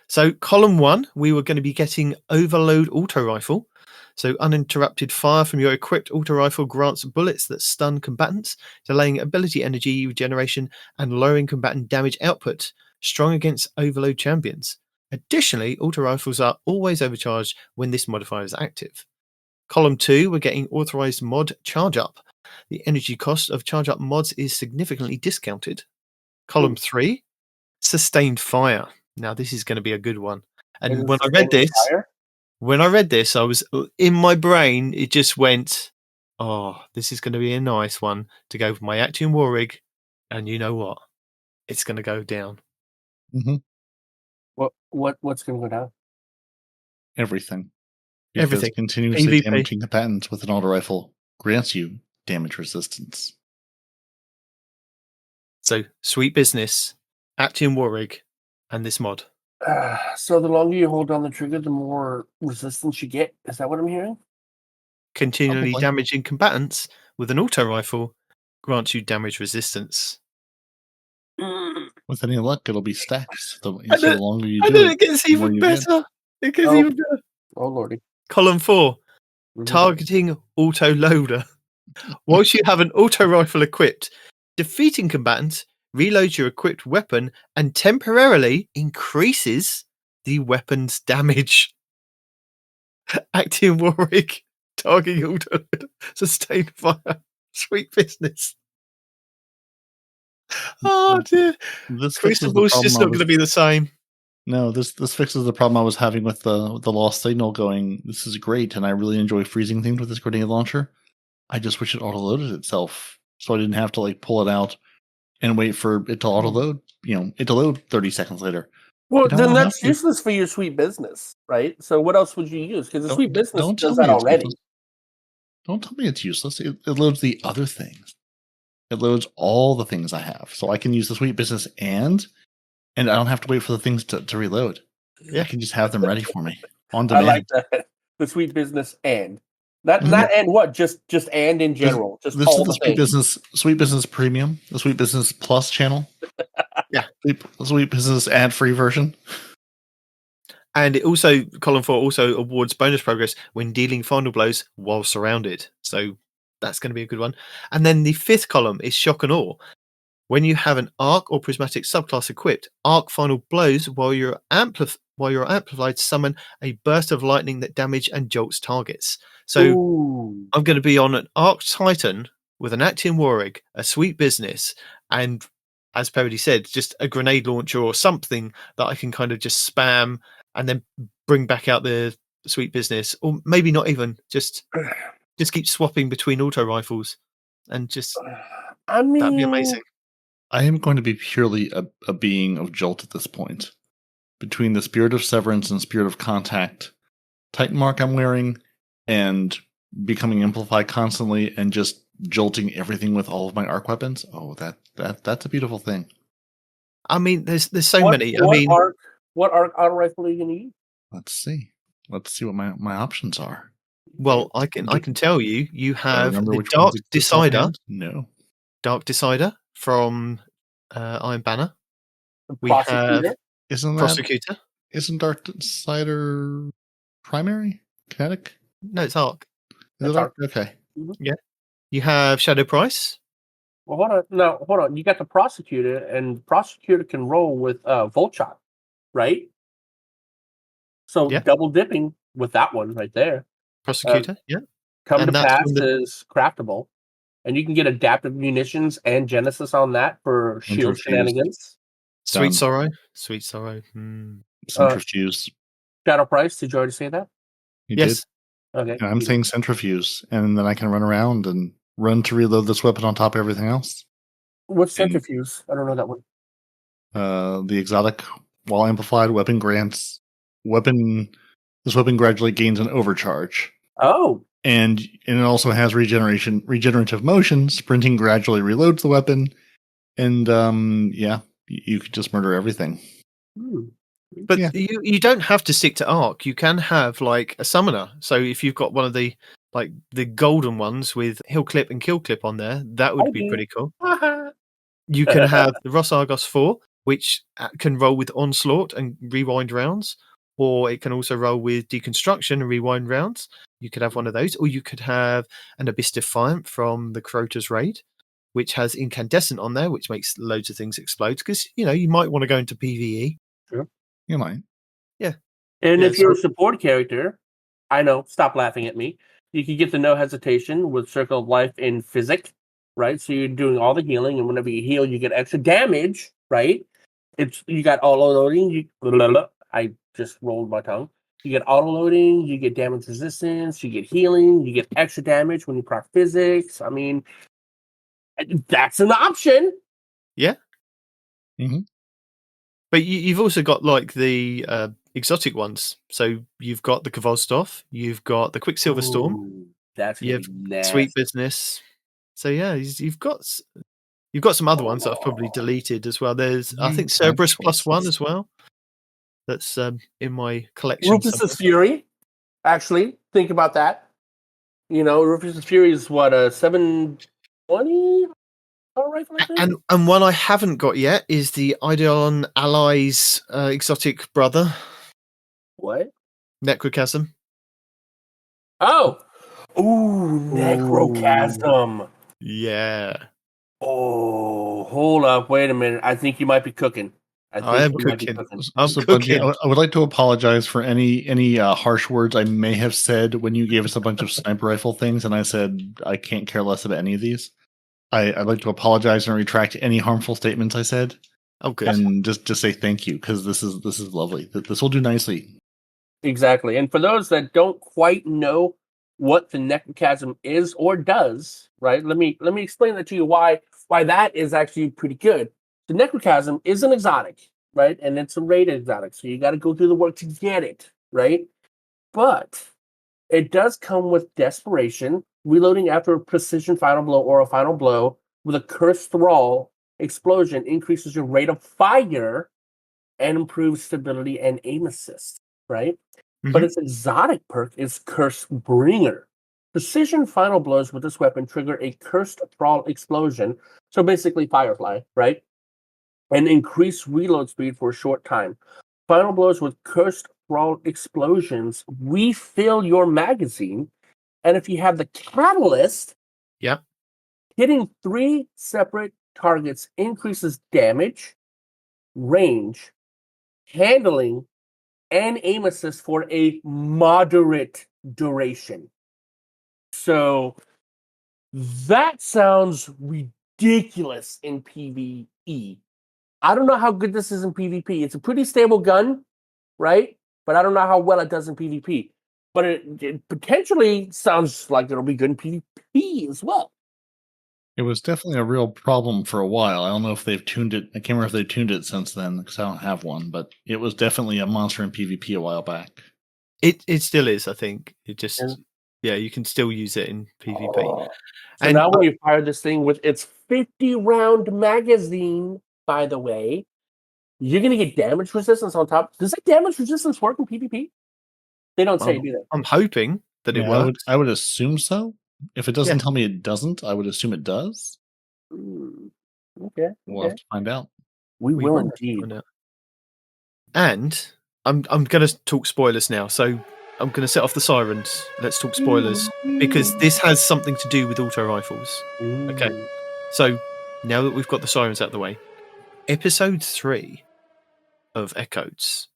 So column 1, we were going to be getting overload auto rifle. So uninterrupted fire from your equipped auto rifle grants bullets that stun combatants, delaying ability energy regeneration and lowering combatant damage output, strong against overload champions. Additionally, auto rifles are always overcharged when this modifier is active. Column 2, we're getting authorized mod charge up. The energy cost of charge up mods is significantly discounted. Column 3, sustained fire. Now this is going to be a good one. And when I read this, I was in my brain, it just went, oh, this is going to be a nice one to go for my Actium War Rig. And you know what? It's going to go down. Mm-hmm. What's going to go down? Everything. Everything. Continuously damaging combatants with an auto rifle grants you damage resistance. So, sweet business, Actium War Rig, and this mod. So the longer you hold down the trigger, the more resistance you get. Is that what I'm hearing? Continually damaging combatants with an auto rifle grants you damage resistance. With any luck, it'll be stacks. The longer you do it gets even better. It gets even better. Oh, lordy. Column 4, targeting auto loader. Whilst you have an auto rifle equipped, defeating combatants reloads your equipped weapon and temporarily increases the weapon's damage. Actium War Rig, targeting auto loader, sustained fire. Sweet business. Oh dear. This Crucible's just not going to be the same. No, this fixes the problem I was having with the lost signal going, this is great, and I really enjoy freezing things with this grenade launcher. I just wish it auto-loaded itself, so I didn't have to pull it out and wait for it to auto-load, it to load 30 seconds later. Well, then that's useless for your sweet business, right? So what else would you use? Because the sweet business does that already. Don't tell me it's useless. It loads the other things. It loads all the things I have. So I can use the sweet business and I don't have to wait for the things to reload. Yeah, I can just have them ready for me on demand. I like that. The sweet business and. Not and what? Just and in general. This is the Sweet Business Premium, the Sweet Business Plus channel. Yeah. The Sweet Business ad-free version. And it also, column 4 also awards bonus progress when dealing final blows while surrounded. So that's going to be a good one. And then the 5th column is shock and awe. When you have an arc or prismatic subclass equipped, arc final blows while you're amplified summon a burst of lightning that damage and jolts targets. So Ooh. I'm going to be on an arc titan with an Actian Warwick, a sweet business, and as Peroty said, just a grenade launcher or something that I can kind of just spam and then bring back out the sweet business, or maybe not even, just keep swapping between auto rifles, and just I mean, that'd be amazing. I am going to be purely a being of Jolt at this point. Between the Spirit of Severance and Spirit of Contact, Titan Mark I'm wearing, and becoming Amplified constantly, and just jolting everything with all of my arc weapons. Oh, that's a beautiful thing. I mean, there's so many. What arc auto rifle are you going to use? Let's see what my options are. Well, I can tell you, you have remember the which Dark ones exist Decider. offhand? No. Dark Decider from Iron Banner. We Prosecutor? have Isn't Prosecutor. Dark Decider primary? Kinetic? No, it's Arc. Is it Arc? Okay. Yeah. You have Shadow Price. Well, hold on. You got the Prosecutor, and Prosecutor can roll with Volt Shot, right? So Yeah. double dipping with that one right there. Prosecutor, yeah. Come And to that's Pass from the- is craftable. And you can get adaptive munitions and Genesis on that for shield Centrifuse. shenanigans. Sweet Done. Sorrow. Sweet Sorrow. Hmm. Centrifuse. Shadow Price, did you already say that? You Yes. did. Okay. And I'm saying Centrifuse, and then I can run around and run to reload this weapon on top of everything else. What's and- Centrifuge? I don't know that one. The exotic, while amplified, weapon grants this weapon gradually gains an overcharge. Oh. And it also has regenerative motion. Sprinting gradually reloads the weapon, and you could just murder everything. But Yeah. you don't have to stick to Arc. You can have like a summoner. So if you've got one of the golden ones with Hill Clip and Kill Clip on there, that would be pretty cool. You can have the Ross Argos 4, which can roll with Onslaught and rewind rounds, or it can also roll with Deconstruction and rewind rounds. You could have one of those, or you could have an Abyss Defiant from the Crota's Raid, which has Incandescent on there, which makes loads of things explode, because you might want to go into PvE. Sure. You might. Yeah. And Yeah, if you're a support character, I know, stop laughing at me. You can get the No Hesitation with Circle of Life in Physic, right? So you're doing all the healing, and whenever you heal, you get extra damage, right? You got auto loading. I just rolled my tongue. You get auto loading, you get damage resistance, you get healing, you get extra damage when you proc physics. I mean, that's an option. Yeah. Mm-hmm. But you've also got like the exotic ones. So you've got the Kvolstov, you've got the Quicksilver Storm, Ooh, that's you gonna have be nasty. Sweet Business. So yeah, you've got some other ones that I've probably deleted as well. There's I think Cerberus +1 as well. That's in my collection. Rufus's Fury. Actually, think about that. Rufus's Fury is what, 720? Rifle, I think? And one I haven't got yet is the Ideon Allies exotic brother. What? Necrochasm. Oh! Ooh, Necrochasm. Yeah. Oh, hold up. Wait a minute. I think you might be cooking. I am cooking. I'm So, cooking. Bungie, I would like to apologize for any harsh words I may have said when you gave us a bunch of sniper rifle things, and I said I can't care less about any of these. I'd like to apologize and retract any harmful statements I said. Oh, good. And just say thank you, because this is lovely. This will do nicely. Exactly. And for those that don't quite know what the Necrochasm is or does, right? Let me explain that to you why that is actually pretty good. The Necrochasm is an exotic, right? And it's a rated exotic, so you got to go through the work to get it, right? But it does come with Desperation, reloading after a precision final blow or a final blow with a Cursed Thrall explosion increases your rate of fire and improves stability and aim assist, right? Mm-hmm. But its exotic perk is Curse Bringer. Precision final blows with this weapon trigger a Cursed Thrall explosion, so basically Firefly, right? And increase reload speed for a short time. Final blows with Cursed thrall explosions refill your magazine, and if you have the catalyst, Yep. hitting 3 separate targets increases damage, range, handling, and aim assist for a moderate duration. So that sounds ridiculous in PvE. I don't know how good this is in PvP. It's a pretty stable gun, right? But I don't know how well it does in PvP. But it potentially sounds like it'll be good in PvP as well. It was definitely a real problem for a while. I don't know if they've tuned it. I can't remember if they've tuned it since then because I don't have one. But it was definitely a monster in PvP a while back. It still is, I think. It just you can still use it in PvP. So And now when you fire this thing with its 50-round magazine, by the way, you're going to get damage resistance on top. Does that damage resistance work in PvP? They don't say, do they? I'm hoping that it works. I would assume so. If it doesn't Yeah. tell me it doesn't, I would assume it does. Okay. We'll have to find out. We will won't indeed. find out. And I'm going to talk spoilers now. So I'm going to set off the sirens. Let's talk spoilers because this has something to do with auto rifles. Okay. So now that we've got the sirens out of the way, episode 3 of Echoes,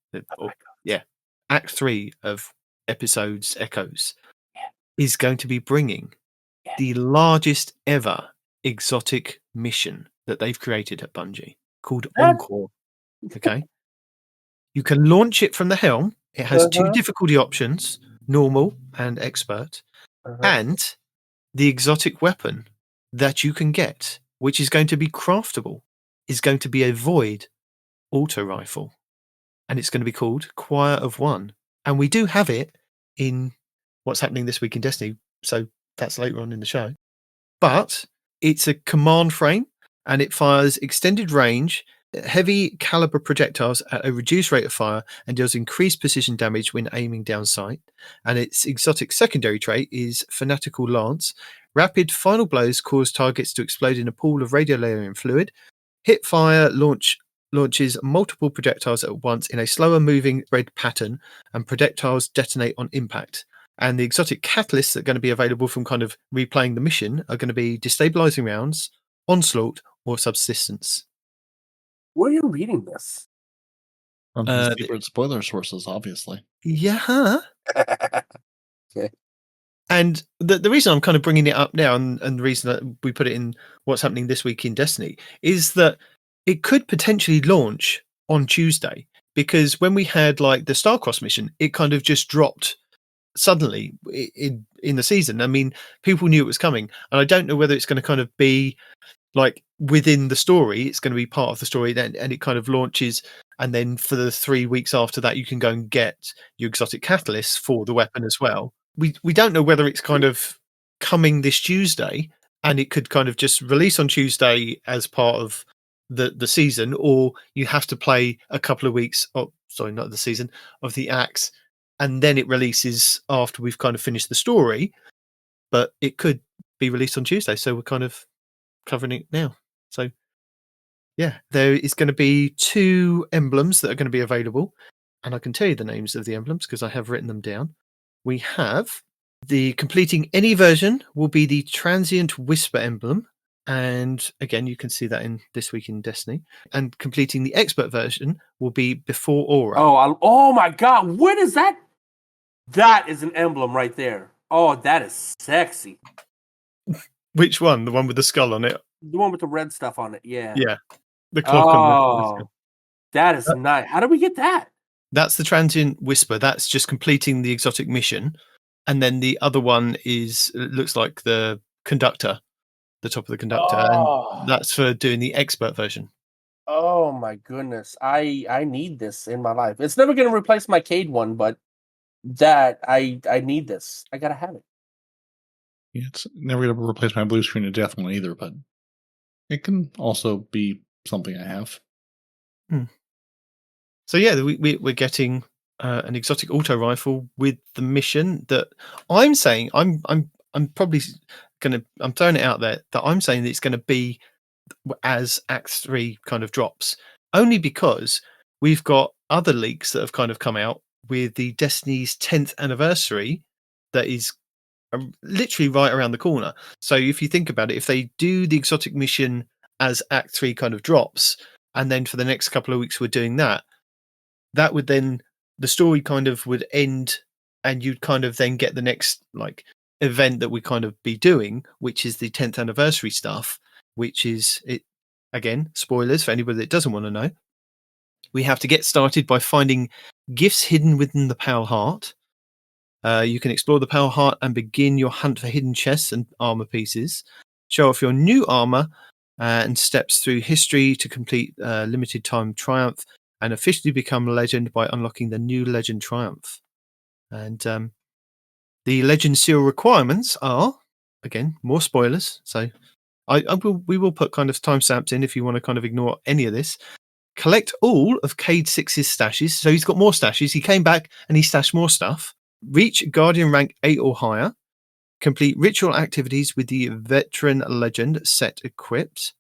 Act 3 of episodes Echoes is going to be bringing the largest ever exotic mission that they've created at Bungie called Encore. Okay. You can launch it from the helm. It has 2 difficulty options, normal and expert, and the exotic weapon that you can get, which is going to be craftable, is going to be a void auto rifle. And it's going to be called Choir of One. And we do have it in what's happening this week in Destiny. So that's later on in the show. But it's a command frame and it fires extended range, heavy caliber projectiles at a reduced rate of fire and deals increased precision damage when aiming down sight. And its exotic secondary trait is Fanatical Lance. Rapid final blows cause targets to explode in a pool of radiolarian fluid. Hit fire launches multiple projectiles at once in a slower moving red pattern, and projectiles detonate on impact. And the exotic catalysts that are going to be available from kind of replaying the mission are going to be destabilizing rounds, onslaught, or subsistence. Where are you reading this? From the secret spoiler sources, obviously. Yeah. Okay. And the reason I'm kind of bringing it up now, and the reason that we put it in what's happening this week in Destiny, is that it could potentially launch on Tuesday, because when we had like the Starcross mission, it kind of just dropped suddenly in the season. I mean, people knew it was coming, and I don't know whether it's going to kind of be like within the story. It's going to be part of the story then, and it kind of launches, and then for the 3 weeks after that, you can go and get your exotic catalysts for the weapon as well. We don't know whether it's kind of coming this Tuesday, and it could kind of just release on Tuesday as part of the season, or you have to play a couple of weeks not the season of the acts, and then it releases after we've kind of finished the story. But it could be released on Tuesday, so we're kind of covering it now. So yeah, there is going to be 2 emblems that are going to be available, and I can tell you the names of the emblems because I have written them down. We have the completing any version will be the Transient Whisper emblem. And again, you can see that in This Week in Destiny. And completing the expert version will be Before Aura. Oh my God. What is that? That is an emblem right there. Oh, that is sexy. Which one? The one with the skull on it? The one with the red stuff on it. Yeah. Yeah. The clock on the skull. That is nice. How did we get that? That's the Transient Whisper. That's just completing the exotic mission. And then the other one it looks like the conductor. The top of the conductor, and that's for doing the expert version. Oh my goodness, I need this in my life. It's never going to replace my Cade one, but that I need this. I gotta have it. Yeah, it's never going to replace my blue screen of death one either, but it can also be something I have. So yeah, we're getting an exotic auto rifle with the mission that I'm saying I'm probably I'm throwing it out there that I'm saying that it's going to be as Act 3 kind of drops, only because we've got other leaks that have kind of come out with the Destiny's 10th anniversary that is literally right around the corner. So if you think about it, if they do the exotic mission as Act 3 kind of drops, and then for the next couple of weeks we're doing that, that would then, the story kind of would end, and you'd kind of then get the next like event that we kind of be doing, which is the 10th anniversary stuff, which is it. Again, spoilers for anybody that doesn't want to know. We have to get started by finding gifts hidden within the Pale Heart. You can explore the Pale Heart and begin your hunt for hidden chests and armor pieces. Show off your new armor and steps through history to complete limited time triumph and officially become legend by unlocking the new legend triumph. And the legend seal requirements are, again, more spoilers. So we will put kind of timestamps in if you want to kind of ignore any of this. Collect all of Cade 6's stashes. So he's got more stashes. He came back and he stashed more stuff. Reach Guardian rank 8 or higher. Complete ritual activities with the Veteran Legend set equipped.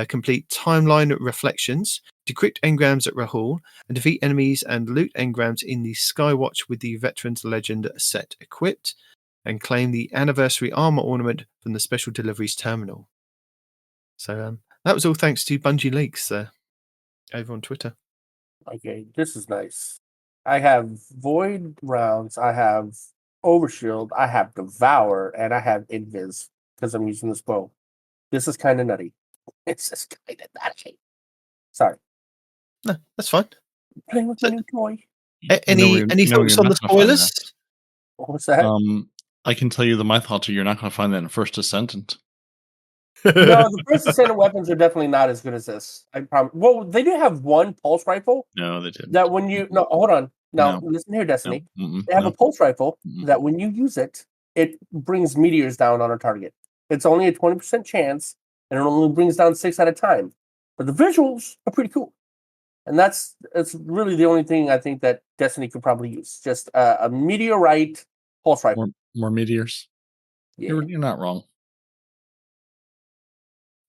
Complete timeline reflections. Decrypt engrams at Rahul. And defeat enemies and loot engrams in the Skywatch with the Veteran's Legend set equipped. And claim the anniversary armor ornament from the Special Deliveries Terminal. So that was all thanks to Bungie Leaks over on Twitter. Okay, this is nice. I have Void Rounds, I have Overshield, I have Devour, and I have Invis because I'm using this bow. This is kind of nutty. It's just kind of nutty. Sorry. No, that's fine. Playing with my new toy. Any thoughts on the spoilers? What was that? I can tell you my thoughts are you're not going to find that in First Ascendant. No, the First Ascendant weapons are definitely not as good as this. I promise. Well, they do have one pulse rifle. No, they didn't. That when you hold on. Now listen here, Destiny. They have a pulse rifle that when you use it, it brings meteors down on a target. It's only a 20% chance, and it only brings down 6 at a time. But the visuals are pretty cool, and that's really the only thing I think that Destiny could probably use. Just a meteorite pulse rifle. More meteors. Yeah. You're not wrong.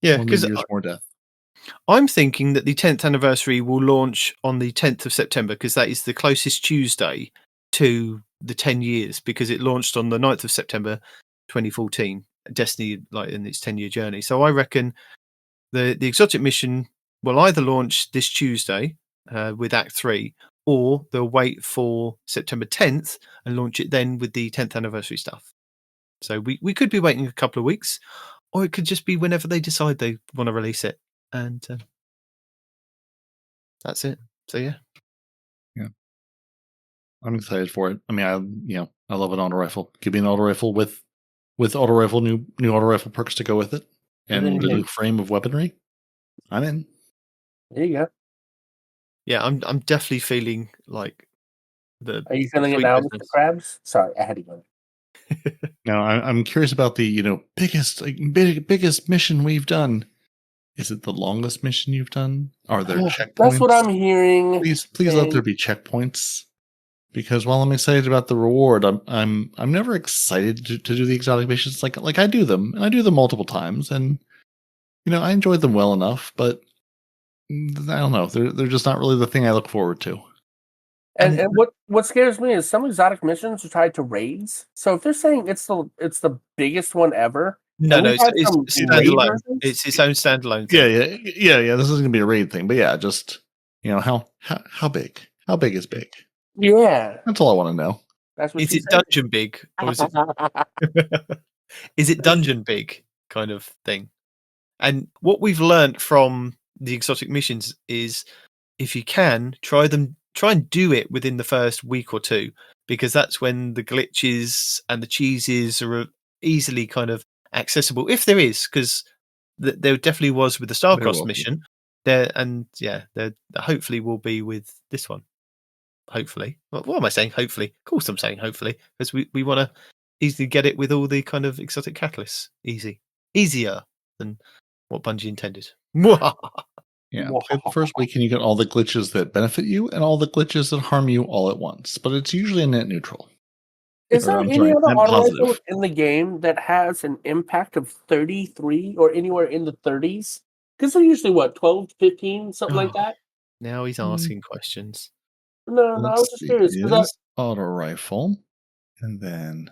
Yeah, because more death. I'm thinking that the 10th anniversary will launch on the 10th of September because that is the closest Tuesday to the 10 years because it launched on the 9th of September 2014, Destiny like in its 10-year journey. So I reckon the exotic mission will either launch this Tuesday with Act 3 or they'll wait for September 10th and launch it then with the 10th anniversary stuff. So we could be waiting a couple of weeks, or it could just be whenever they decide they want to release it. And that's it. So yeah, I'm excited for it. I mean, I love an auto rifle. Give me an auto rifle with auto rifle new auto rifle perks to go with it, and the new frame of weaponry. I'm in. There you go. Yeah, I'm definitely feeling like the. Are you feeling it now, Mr. Krabs? Sorry, I had to go. Now I'm curious about the biggest mission we've done. Is it the longest mission you've done? Are there checkpoints? That's what I'm hearing. Please let there be checkpoints. Because while I'm excited about the reward, I'm never excited to do the exotic missions. Like I do them, and I do them multiple times, and I enjoyed them well enough. But I don't know, they're just not really the thing I look forward to. And what scares me is some exotic missions are tied to raids. So if they're saying it's the biggest one ever, no, it's standalone. It's its own standalone thing. Yeah. This isn't gonna be a raid thing, but yeah, just how big? How big is big? Yeah, that's all I want to know. That's what is it dungeon big, or is it is it dungeon big kind of thing? And what we've learned from the exotic missions is, if you can try and do it within the first week or two, because that's when the glitches and the cheeses are easily kind of accessible, if there is, because there definitely was with the Starcross mission there, and there hopefully will be with this one. Hopefully. What am I saying? Hopefully. Of course I'm saying hopefully, because we want to easily get it with all the kind of exotic catalysts. Easier than what Bungie intended. Yeah, play the first week and you get all the glitches that benefit you and all the glitches that harm you all at once. But it's usually a net neutral. Is there any other auto rifle in the game that has an impact of 33 or anywhere in the 30s? Because they're usually, 12, 15, something like that? Now he's asking questions. No, I was Let's just see. curious. It 'cause is auto rifle. And then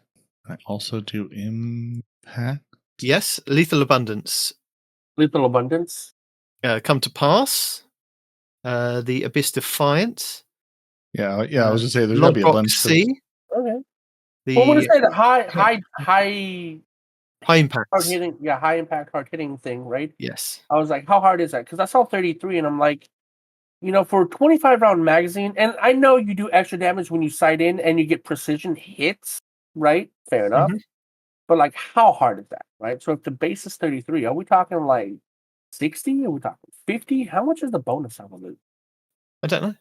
I also do impact. Yes, Lethal Abundance. Lethal Abundance. Come to Pass. The Abyss Defiant. Yeah, I was just saying there's gotta be a Logbox bunch. C. Okay. The Well, when you say the high high impacts. hard hitting, high impact, hard hitting thing, right? Yes. I was like, how hard is that? Because I saw 33, and I'm like, for a 25 round magazine, and I know you do extra damage when you sight in and you get precision hits, right? Fair enough. Mhm. But like, how hard is that, right? So if the base is 33, are we talking like 60? Are we talking 50? How much is the bonus out of it? I don't know.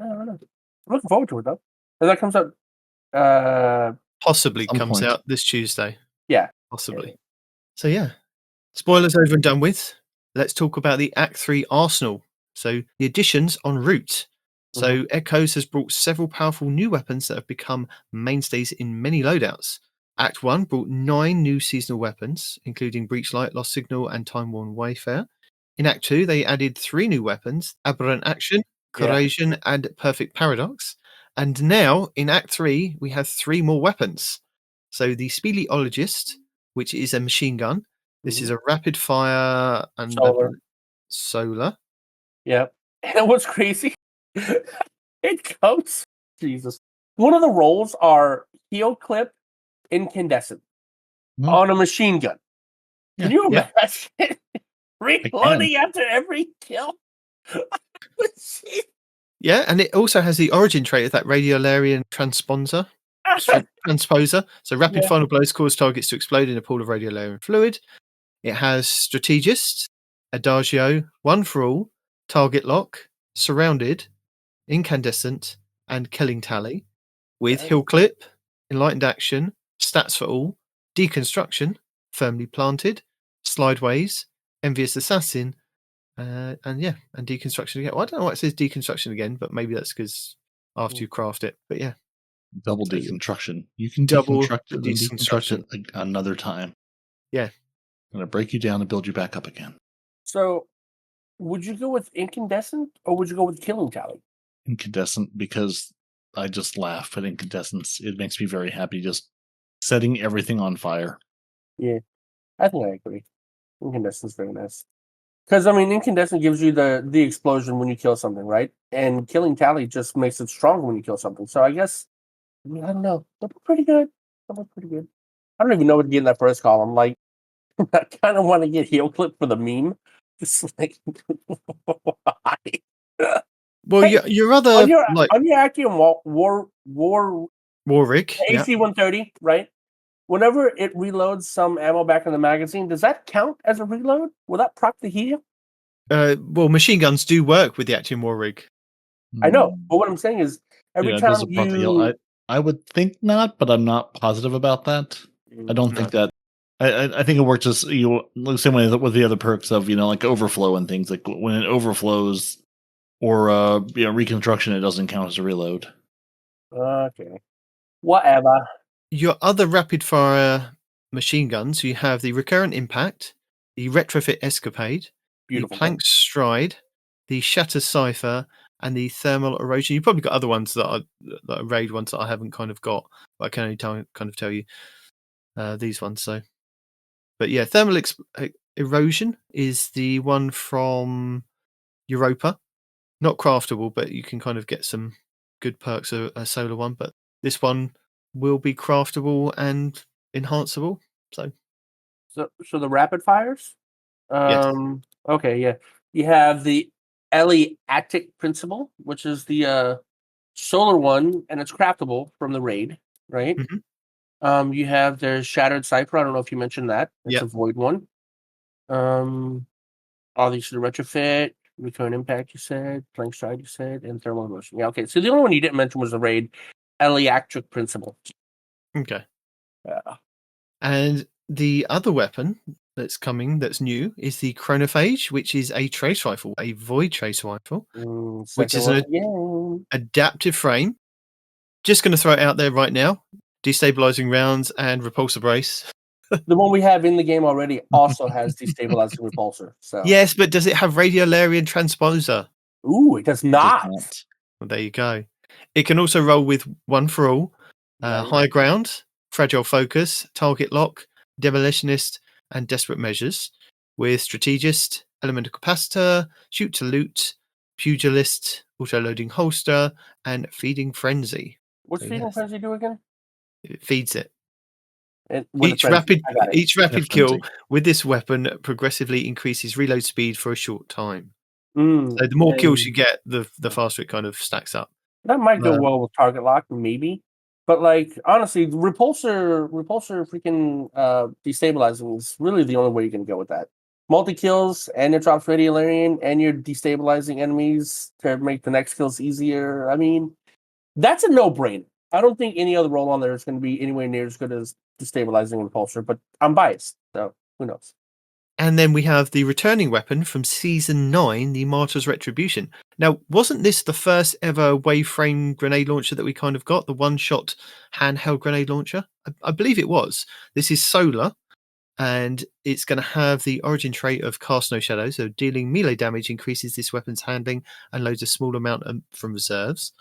I don't know. I'm looking forward to it though. And that comes out. Possibly Some comes point. out this Tuesday. Yeah. Possibly. Yeah. So yeah. Spoilers over and done with. Let's talk about the Act 3 arsenal. So the additions en route. So Echoes has brought several powerful new weapons that have become mainstays in many loadouts. Act 1 brought 9 new seasonal weapons, including Breachlight, Lost Signal, and Time-Worn Wayfarer. In Act 2, they added 3 new weapons, Aberrant Action, Corrasion, and Perfect Paradox. And now, in Act 3, we have 3 more weapons. So the Speleologist, which is a machine gun. This is a rapid fire and solar. Yep. And what's crazy? It comes. Jesus. One of the rolls are heel clip incandescent on a machine gun. Can you imagine reloading after every kill? Yeah, and it also has the origin trait of that Radiolarian transposer. So rapid final blows cause targets to explode in a pool of Radiolarian fluid. It has Strategist, Adagio, One for All, Target Lock, Surrounded, Incandescent, and Killing Tally, with Hill Clip, Enlightened Action, Stats for All, Deconstruction, Firmly Planted, Slideways, Envious Assassin, and Deconstruction again. Well, I don't know why it says Deconstruction again, but maybe that's because after you craft it. But yeah. Double deconstruction. You can double deconstruct it, then deconstruct it another time. Yeah. I'm going to break you down and build you back up again. So, would you go with Incandescent or would you go with Killing Tally? Incandescent, because I just laugh at incandescence. It makes me very happy just setting everything on fire. Yeah, I think I agree. Incandescent's very nice. Because, I mean, Incandescent gives you the explosion when you kill something, right? And Killing Tally just makes it stronger when you kill something. So I guess, I don't know. They're pretty good. I don't even know what to get in that first column. Like, I kind of want to get Heel Clip for the meme. It's like, why? Well, hey, your other on your Action Warwick AC-130, right? Whenever it reloads some ammo back in the magazine, does that count as a reload? Will that proc the heal? Well, machine guns do work with the Action Warwick. I know, but what I'm saying is every time you... I would think not, but I'm not positive about that. I don't think that. I think it works just the same way with the other perks of like overflow and things. Like when it overflows or reconstruction, it doesn't count as a reload. Okay, whatever. Your other rapid fire machine guns, you have the Recurrent Impact, the Retrofit Escapade, the Plank Stride, the Shatter Cipher, and the Thermal Erosion. You've probably got other ones that are raid ones that I haven't kind of got, but I can only tell you these ones. So, but yeah, Thermal Erosion is the one from Europa. Not craftable, but you can kind of get some good perks of a solar one. But this one will be craftable and enhanceable. So the rapid fires? Yes. Okay, yeah. You have the Eleatic Principle, which is the solar one, and it's craftable from the raid, right? Mm-hmm. You have the Shattered Cipher. I don't know if you mentioned that. It's a void one. Obviously, the Retrofit, Recurrent Impact, you said, Plank Stride, you said, and Thermal Motion. Yeah, okay. So the only one you didn't mention was the raid Eleatic Principle. Okay. Yeah. And the other weapon that's coming that's new is the Chronophage, which is a trace rifle, a void trace rifle, which is an adaptive frame. Just going to throw it out there right now. Destabilizing rounds and repulsor brace. The one we have in the game already also has destabilizing repulsor. So yes, but does it have Radiolarian transposer? Ooh, it does not. Well, there you go. It can also roll with One for All, Nice. High Ground, Fragile Focus, Target Lock, Demolitionist, and Desperate Measures, with Strategist, Elemental Capacitor, Shoot to Loot, Pugilist, Auto-Loading Holster, and Feeding Frenzy. What's So, Feeding yes. Frenzy do again? It feeds it. And with a Each frenzy. rapid I got it. each rapid Frenzy. kill with this weapon progressively increases reload speed for a short time. Mm, So the more kills and you get, the faster it kind of stacks up. that might go No. well with Target Lock, maybe. But like honestly, repulsor freaking destabilizing is really the only way you can go with that. Multi kills and it drops Radiolarian and you're destabilizing enemies to make the next kills easier. I mean, that's a no-brainer. I don't think any other roll on there is going to be anywhere near as good as destabilizing repulsor, but I'm biased, so who knows? And then we have the returning weapon from Season 9, the Martyr's Retribution. Now, wasn't this the first ever waveframe grenade launcher that we kind of got? The one-shot handheld grenade launcher? I believe it was. This is solar, and it's going to have the origin trait of Cast No Shadow, so dealing melee damage increases this weapon's handling and loads a small amount from reserves.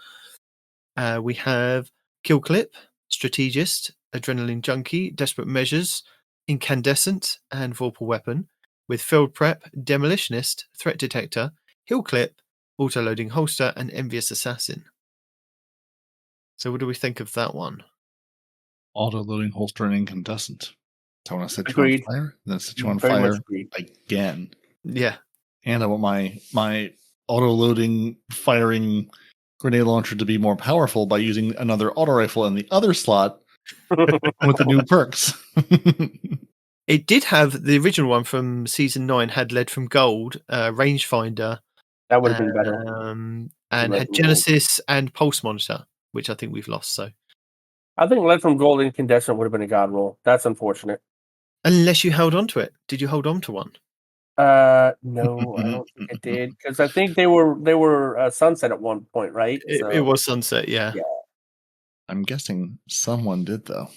We have Kill Clip, Strategist, Adrenaline Junkie, Desperate Measures, Incandescent, and Vorpal Weapon, with Field Prep, Demolitionist, Threat Detector, Hill Clip, Auto-Loading Holster, and Envious Assassin. So what do we think of that one? Auto-loading holster and incandescent. So I want to set you Agreed. on fire, then set you on Very much fire agreed. again. Yeah. And I want my auto-loading firing grenade launcher to be more powerful by using another auto rifle in the other slot with the new perks. It did have the original one from Season 9 had Lead from Gold, Rangefinder, That would have been better. and Lead had from Genesis and Pulse Monitor, which I think we've lost. So I think Lead from Gold Incandescent would have been a god roll. That's unfortunate. unless you held on to it, did you hold on to one? No, I don't think it did because I think they were sunset at one point, right? It was Sunset, yeah. I'm guessing someone did, though.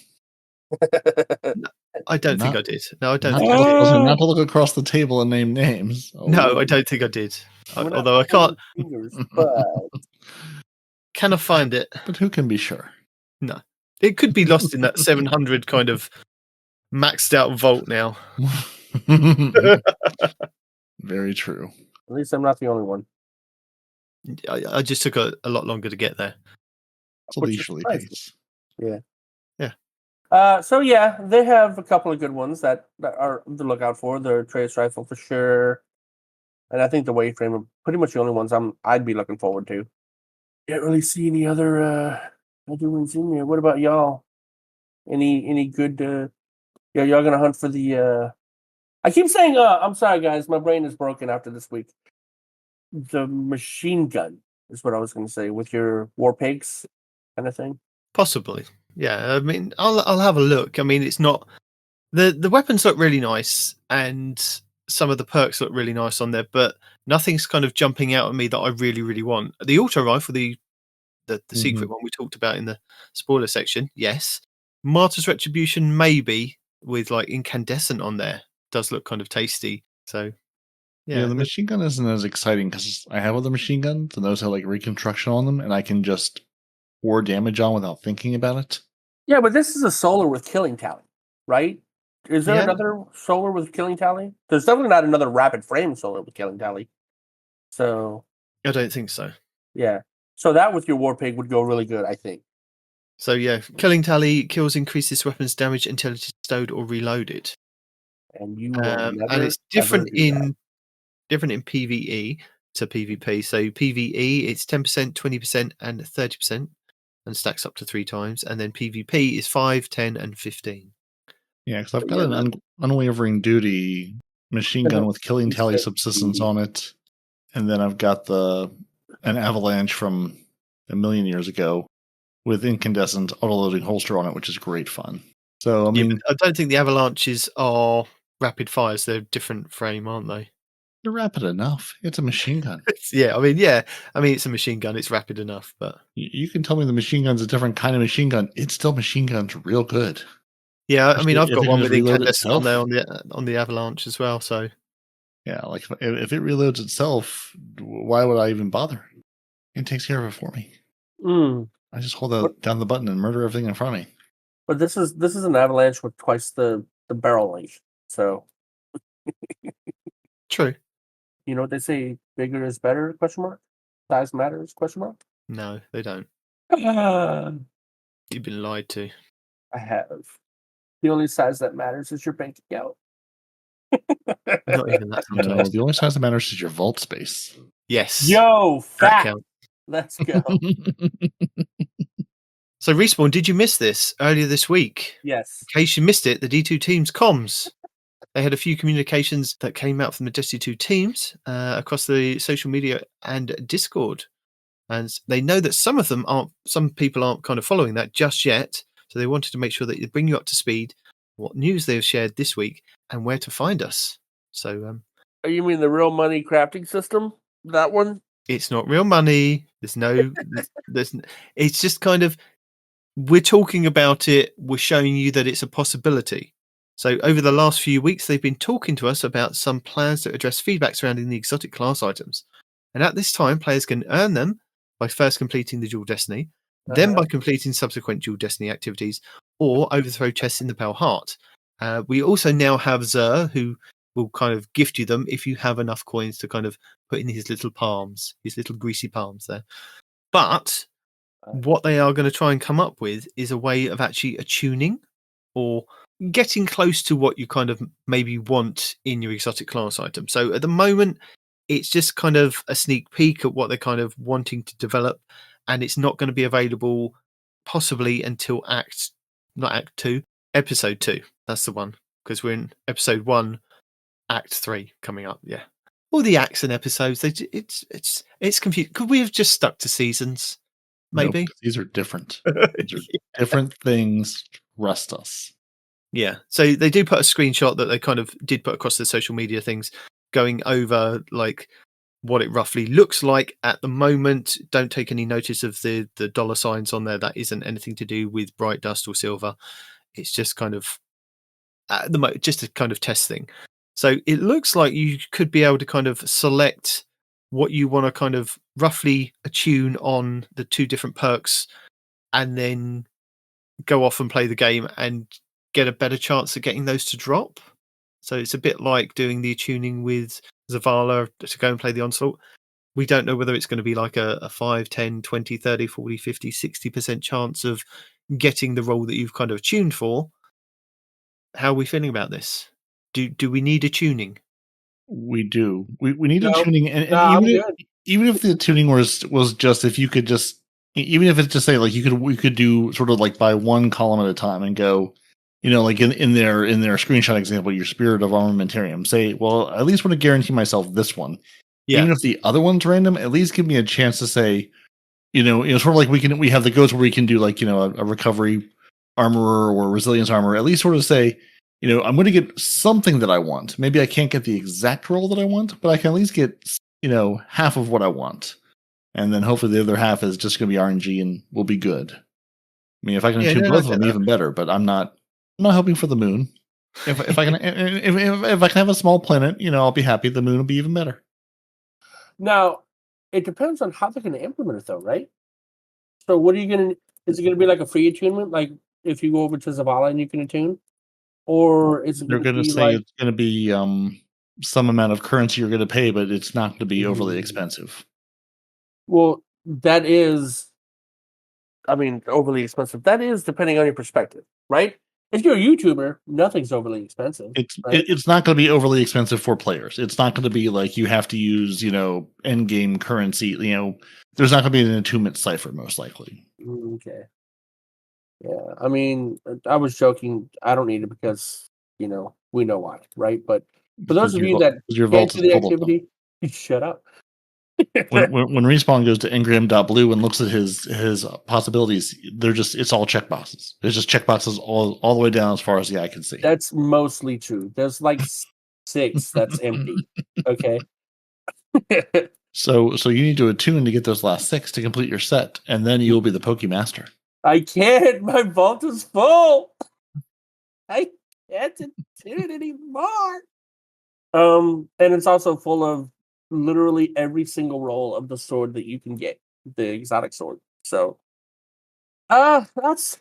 I don't think I did. No, I don't Not, think I did. not to look across the table and name names. No, I don't think I did. We're not Although I can't. pointing fingers, but Can I find it? But who can be sure? No. It could be lost in that 700 kind of maxed out vault now. Very true. at least I'm not the only one. I just took a lot longer to get there. It's a Which is leisurely surprising. pace. So yeah, they have a couple of good ones that are to look out for. The Trace Rifle for sure, and I think the Waveframe are pretty much the only ones I'd be looking forward to. Can't really see any other other ones in there. What about y'all? Any good? Y'all gonna hunt for the? I keep saying I'm sorry guys, my brain is broken after this week. The machine gun is what I was gonna say with your war pigs kind of thing. Possibly. Yeah, I mean, I'll have a look. I mean, it's not the weapons look really nice, and some of the perks look really nice on there, but nothing's kind of jumping out at me that I really, really want. The auto rifle, the secret one we talked about in the spoiler section, yes. Martyr's Retribution, maybe with like incandescent on there, does look kind of tasty. So Yeah, the machine gun isn't as exciting because I have other machine guns and those have like reconstruction on them, and I can just pour damage on without thinking about it. Yeah, but this is a solar with killing tally, right? Is there Yeah. another solar with killing tally? There's definitely not another rapid frame solar with killing tally. So I don't think so. yeah, so that with your war pig would go really good, I think. So yeah, killing tally kills increases weapons damage until it is stowed or reloaded. And you will And never, it's different ever do that. in PvE to PvP. So PvE it's 10%, 20%, and 30%, and stacks up to 3 times. And then PvP is 5, 10, and 15. Yeah, because I've got an unwavering duty machine gun with killing tally subsistence on it, and then I've got an avalanche from a million years ago with incandescent auto-loading holster on it, which is great fun. So I mean, I don't think the avalanches are rapid fires; they're different frame, aren't they? they're rapid enough. It's a machine gun. I mean, it's a machine gun. It's rapid enough, but You can tell me the machine gun's a different kind of machine gun. It's still machine guns real good. yeah, I mean, I've got one with incandescent on itself. there on the avalanche as well. So Yeah, like if it reloads itself, why would I even bother? It takes care of it for me. I just hold down the button and murder everything in front of me. But this is an avalanche with twice the barrel length. So True. you know what they say? Bigger is better? Question mark. Size matters? Question mark. No, they don't. You've been lied to. I have. The only size that matters is your bank account. Not even that No, sometimes. the only size that matters is your vault space. Yes. Yo, that fat. counts. Let's go. So, Respawn, did you miss this earlier this week? Yes. In case you missed it, the D2 team's comms. They had a few communications that came out from the Destiny 2 teams across the social media and Discord. And they know that some people aren't kind of following that just yet. So they wanted to make sure that they bring you up to speed, what news they've shared this week, and where to find us. So, You mean the real money crafting system? That one? it's not real money. It's just kind of, we're talking about it. We're showing you that it's a possibility. So over the last few weeks, they've been talking to us about some plans to address feedback surrounding the exotic class items. And at this time, players can earn them by first completing the Dual Destiny, then by completing subsequent Dual Destiny activities, or overthrow chests in the Pale Heart. We also now have Zer, who will kind of gift you them if you have enough coins to kind of put in his little palms, his little greasy palms there. But what they are going to try and come up with is a way of actually attuning or getting close to what you kind of maybe want in your exotic class item. So at the moment, it's just kind of a sneak peek at what they're kind of wanting to develop, and it's not going to be available possibly until episode 2. That's the one, because we're in episode 1, act 3 coming up. Yeah, all the acts and episodes. It's confusing. Could we have just stuck to seasons? Maybe. Nope, these are different. These are different things. Trust us. Yeah. So they do put a screenshot that they kind of did put across the social media things, going over like what it roughly looks like at the moment. Don't take any notice of the dollar signs on there. That isn't anything to do with Bright Dust or Silver. It's just kind of at the moment, just a kind of test thing. So it looks like you could be able to kind of select what you want to kind of roughly attune on the 2 different perks, and then go off and play the game and get a better chance of getting those to drop. So it's a bit like doing the attuning with Zavala to go and play the Onslaught. We don't know whether it's going to be like a 5, 10, 20, 30, 40, 50, 60% chance of getting the role that you've kind of tuned for. How are we feeling about this? Do we need a tuning? We do. We need No. a tuning, and No, even if the tuning was just, if you could just, even if it's just say like we could do sort of like by one column at a time and go, you know, like in their screenshot example, your Spirit of Armamentarium, say, well, I at least want to guarantee myself this one. Yeah. Even if the other one's random, at least give me a chance to say, you know, sort of like we have the goats where we can do like, you know, a recovery armorer or resilience armorer, at least sort of say, you know, I'm going to get something that I want. Maybe I can't get the exact role that I want, but I can at least get, you know, half of what I want. And then hopefully the other half is just going to be RNG and we'll be good. I mean, if I can attune both of them, even better, but I'm not hoping for the moon. If I can if I can have a small planet, you know, I'll be happy. The moon will be even better. Now, it depends on how they're going to implement it, though, right? So, what are you going to? Is it going to be like a free attunement, like if you go over to Zavala and you can attune, or is it They're going going to to be say like it's going to be some amount of currency you're going to pay, but it's not going to be overly expensive. Well, that is, I mean, overly expensive. That is depending on your perspective, right? If you're a YouTuber, nothing's overly expensive. It's not going to be overly expensive for players. It's not going to be like you have to use, you know, end game currency. You know, there's not going to be an attunement cipher most likely. Okay. Yeah, I mean, I was joking. I don't need it because, you know, we know why, right? But for those of you that your can't vault do is the full of them. activity, shut up. when Respawn goes to Engram.blue and looks at his possibilities, it's all checkboxes. There's just checkboxes all the way down as far as the eye can see. That's mostly true. There's like 6 that's empty. Okay. So you need to attune to get those last 6 to complete your set, and then you'll be the Pokemaster. I can't. My vault is full. I can't attune anymore. And it's also full of literally every single roll of the sword that you can get, the exotic sword. So, that's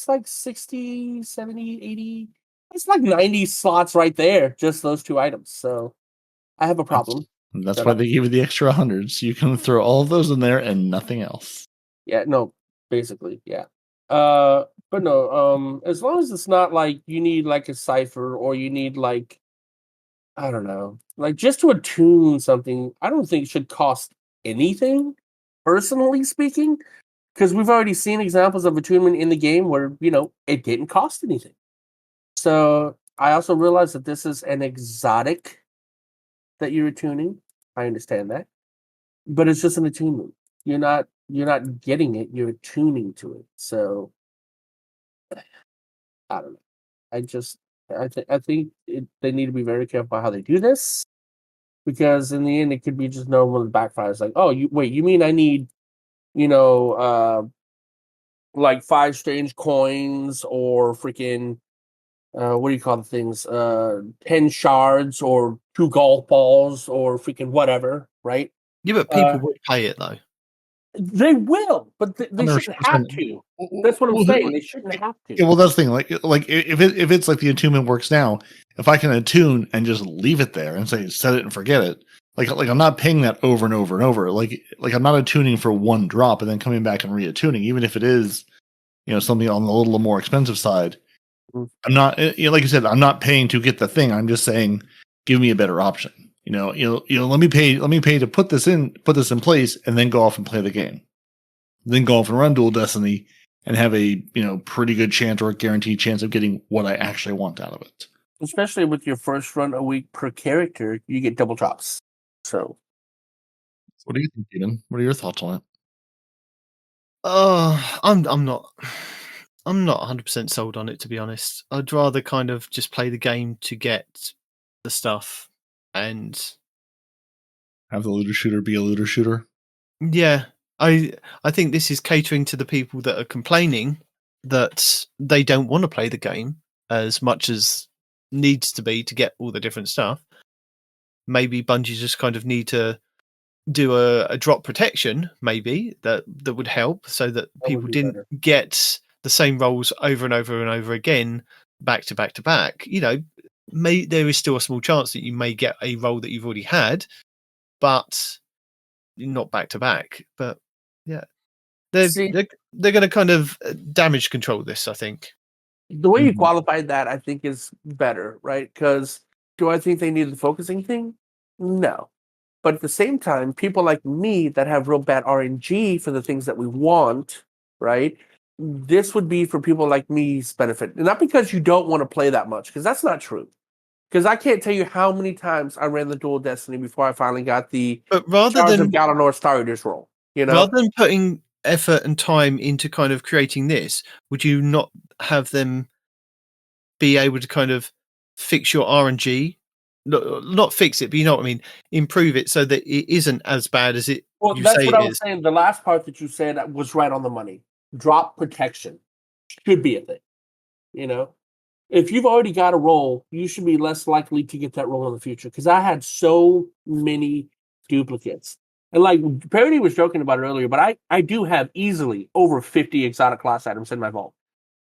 like 60, 70, 80. It's like 90 slots right there, just those two items. So, I have a problem. That's why they give you the extra 100. So you can throw all of those in there and nothing else. Yeah, no, basically, yeah. But no, as long as it's not like you need like a cipher or you need like, I don't know, like just to attune something, I don't think it should cost anything, personally speaking, because we've already seen examples of attunement in the game where, it didn't cost anything. So I also realize that this is an exotic that you're attuning. I understand that. But it's just an attunement. You're not getting it, you're attuning to it. So I don't know. I think they need to be very careful about how they do this, because in the end it could be just normal backfires. Like, oh, you mean I need, like 5 strange coins or freaking what do you call the things? 10 shards or 2 golf balls or freaking whatever, right? Yeah, but people would pay it though. They will, but they shouldn't have to. That's what I'm saying. They shouldn't have to. Yeah, well, that's the thing. Like if it's like the attunement works now, if I can attune and just leave it there and say set it and forget it, like I'm not paying that over and over and over. Like I'm not attuning for one drop and then coming back and reattuning, even if it is, something on the little more expensive side. I'm not, like you said, I'm not paying to get the thing. I'm just saying, give me a better option. Let me pay to put this in place, and then go off and play the game. Then go off and run Dual Destiny and have a pretty good chance or a guaranteed chance of getting what I actually want out of it. Especially with your first run a week per character, you get double drops. So, what do you think, Steven? What are your thoughts on it? I'm not 100% sold on it, to be honest. I'd rather kind of just play the game to get the stuff and have the looter shooter be a looter shooter. Yeah, I think this is catering to the people that are complaining that they don't want to play the game as much as needs to be to get all the different stuff. Maybe Bungie just kind of need to do a drop protection, maybe that would help, so that people didn't get the same roles over and over and over again, back to back to back. There is still a small chance that you may get a role that you've already had, but not back to back. But yeah, they're going to kind of damage control this, I think. The way you qualified that, I think, is better, right? Because do I think they need the focusing thing? No. But at the same time, people like me that have real bad RNG for the things that we want, right? This would be for people like me's benefit. Not because you don't want to play that much, because that's not true. Because I can't tell you how many times I ran the Dual Destiny before I finally got the Shards of Galanor Star Eaters role. Rather than putting effort and time into kind of creating this, would you not have them be able to kind of fix your RNG? Not fix it, but you know what I mean? Improve it so that it isn't as bad as it. Well, that's what I was saying. The last part that you said was right on the money. Drop protection should be a thing. If you've already got a role, you should be less likely to get that role in the future. Because I had so many duplicates. And like Peroty was joking about it earlier, but I do have easily over 50 exotic class items in my vault.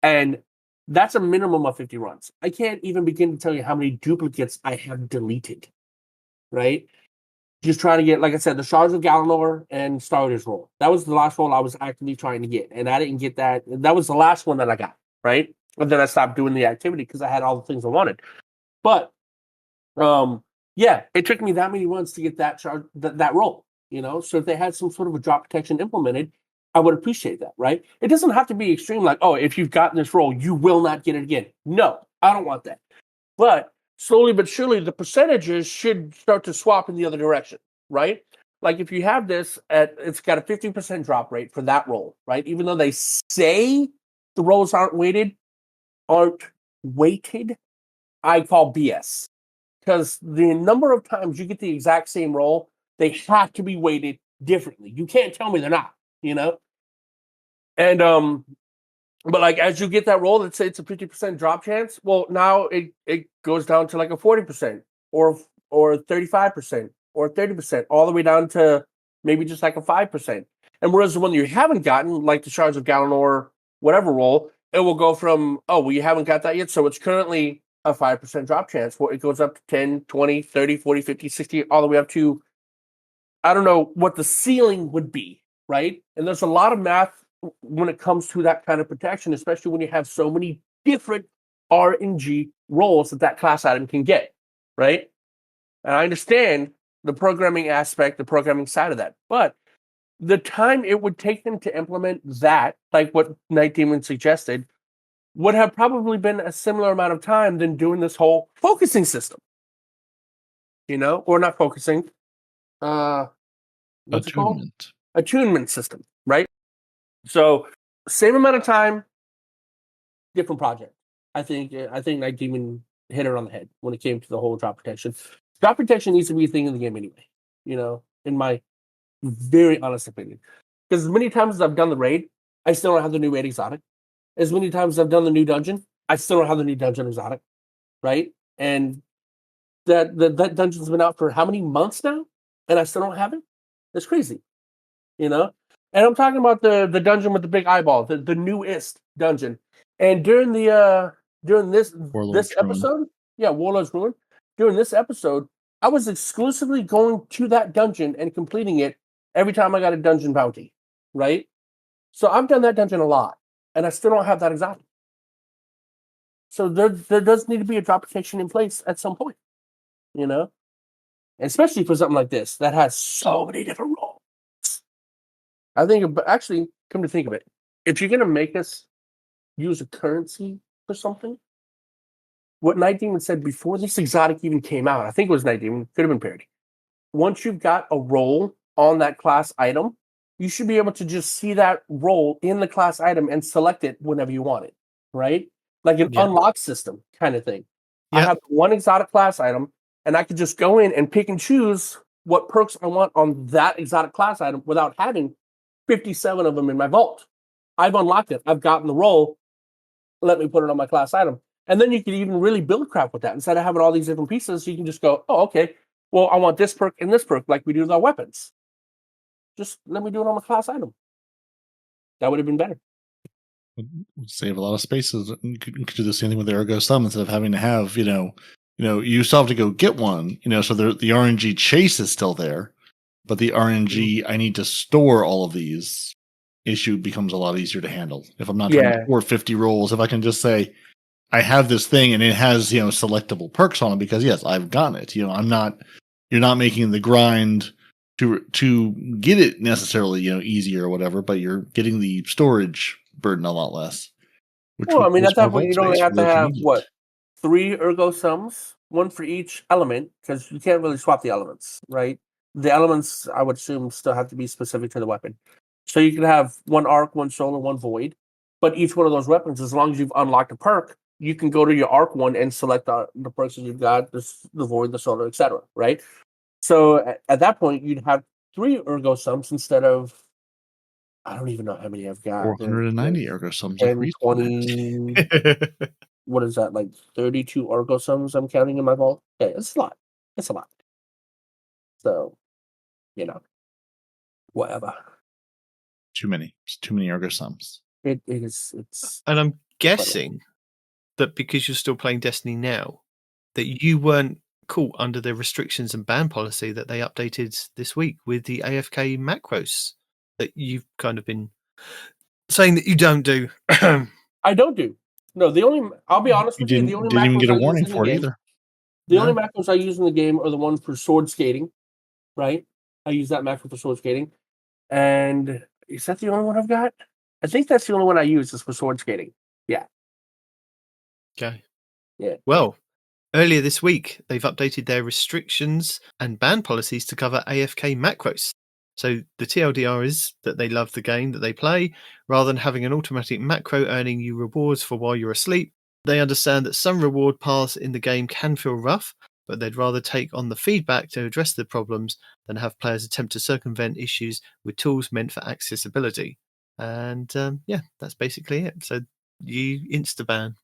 And that's a minimum of 50 runs. I can't even begin to tell you how many duplicates I have deleted. Right? Just trying to get, like I said, the Shards of Galanor and Star Eaters role. That was the last role I was actively trying to get. And I didn't get that. That was the last one that I got. Right? And then I stopped doing the activity because I had all the things I wanted. But yeah, it took me that many runs to get that that role. So if they had some sort of a drop protection implemented, I would appreciate that, right? It doesn't have to be extreme, like, oh, if you've gotten this role, you will not get it again. No, I don't want that. But slowly but surely, the percentages should start to swap in the other direction, right? Like if you have this it's got a 15% drop rate for that role, right? Even though they say the roles aren't weighted, I call BS. Because the number of times you get the exact same role, they have to be weighted differently. You can't tell me they're not, And but like as you get that role, let's say it's a 50% drop chance. Well, now it goes down to like a 40% or 35% or 30%, all the way down to maybe just like a 5%. And whereas the one you haven't gotten, like the Shards of Galanor, whatever role, it will go from, oh, well, you haven't got that yet, so it's currently a 5% drop chance. Well, it goes up to 10, 20, 30, 40, 50, 60, all the way up to, I don't know what the ceiling would be, right? And there's a lot of math when it comes to that kind of protection, especially when you have so many different RNG roles that class item can get, right? And I understand the programming aspect, the programming side of that, but the time it would take them to implement that, like what Nitedemon suggested, would have probably been a similar amount of time than doing this whole focusing system. Or not focusing. What's it called? Attunement system, right? So same amount of time, different project. I think Nitedemon hit it on the head when it came to the whole drop protection. Drop protection needs to be a thing in the game anyway, in my very honest opinion. Because as many times as I've done the raid, I still don't have the new raid exotic. As many times as I've done the new dungeon, I still don't have the new dungeon exotic, right? And that dungeon's been out for how many months now, and I still don't have it? That's crazy, And I'm talking about the dungeon with the big eyeball, the newest dungeon. And during this episode, Warlock's Ruin. During this episode, I was exclusively going to that dungeon and completing it every time I got a dungeon bounty, right? So I've done that dungeon a lot, and I still don't have that exotic. So there does need to be a drop protection in place at some point, and especially for something like this that has so many different roles. I think, actually, come to think of it, if you're going to make us use a currency for something, what Nitedemon said before this exotic even came out, I think it was Nitedemon, could have been Peroty. Once you've got a role on that class item, you should be able to just see that role in the class item and select it whenever you want it, right? Like an unlock system kind of thing. I have one exotic class item, and I could just go in and pick and choose what perks I want on that exotic class item without having 57 of them in my vault. I've unlocked it. I've gotten the role. Let me put it on my class item. And then you can even really build crap with that. Instead of having all these different pieces, you can just go, oh, okay, well, I want this perk and this perk like we do with our weapons. Just let me do it on my class item. That would have been better. Would save a lot of spaces. You could do the same thing with the Ergo Sum instead of having to have, you still have to go get one, so the RNG chase is still there, but the RNG, I need to store all of these issue becomes a lot easier to handle. If I'm not trying to pour 50 rolls, if I can just say, I have this thing and it has, selectable perks on it because yes, I've gotten it. You're not making the grind to get it necessarily, easier or whatever, but you're getting the storage burden a lot less. Well, I mean, at that point, you'd only have to have, 3 Ergo Sums, one for each element, because you can't really swap the elements, right? The elements, I would assume, still have to be specific to the weapon. So you can have 1 Arc, 1 Soul, and 1 Void, but each one of those weapons, as long as you've unlocked a perk, you can go to your Arc one and select the perks that you've got, the Void, the Solar, etc., right? So at that point, you'd have 3 Ergo Sums instead of, I don't even know how many I've got. 490 Ergo Sums. 10, 20, what is that, like 32 Ergo Sums I'm counting in my vault? Okay, it's a lot. It's a lot. So, whatever. Too many. It's too many Ergo Sums. It is. It's. And I'm guessing that because you're still playing Destiny now, that you weren't caught under the restrictions and ban policy that they updated this week with the AFK macros that you've kind of been saying that you don't do. I don't do. No, I'll be honest with you, the only didn't even get a warning for it either. The only macros I use in the game are the ones for sword skating, right? I use that macro for sword skating. And is that the only one I've got? I think that's the only one I use is for sword skating. Yeah. Okay. Yeah. Well, earlier this week, they've updated their restrictions and ban policies to cover AFK macros. So the TLDR is that they love the game that they play, rather than having an automatic macro earning you rewards for while you're asleep. They understand that some reward paths in the game can feel rough, but they'd rather take on the feedback to address the problems than have players attempt to circumvent issues with tools meant for accessibility. And that's basically it. So you insta-ban.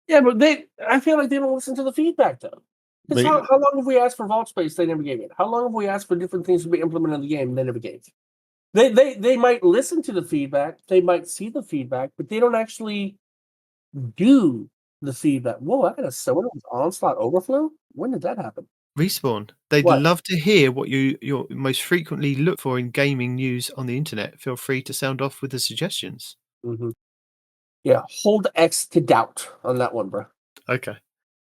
Yeah, but I feel like they don't listen to the feedback, though. Because how long have we asked for vault space? They never gave it. How long have we asked for different things to be implemented in the game? They never gave. They might listen to the feedback, they might see the feedback, but they don't actually do the feedback. Whoa, I got a soda with Onslaught Overflow? When did that happen? Respawn. They'd What? love to hear what you most frequently look for in gaming news on the internet. Feel free to sound off with the suggestions. Mm-hmm. Yeah, hold X to doubt on that one, bro. Okay.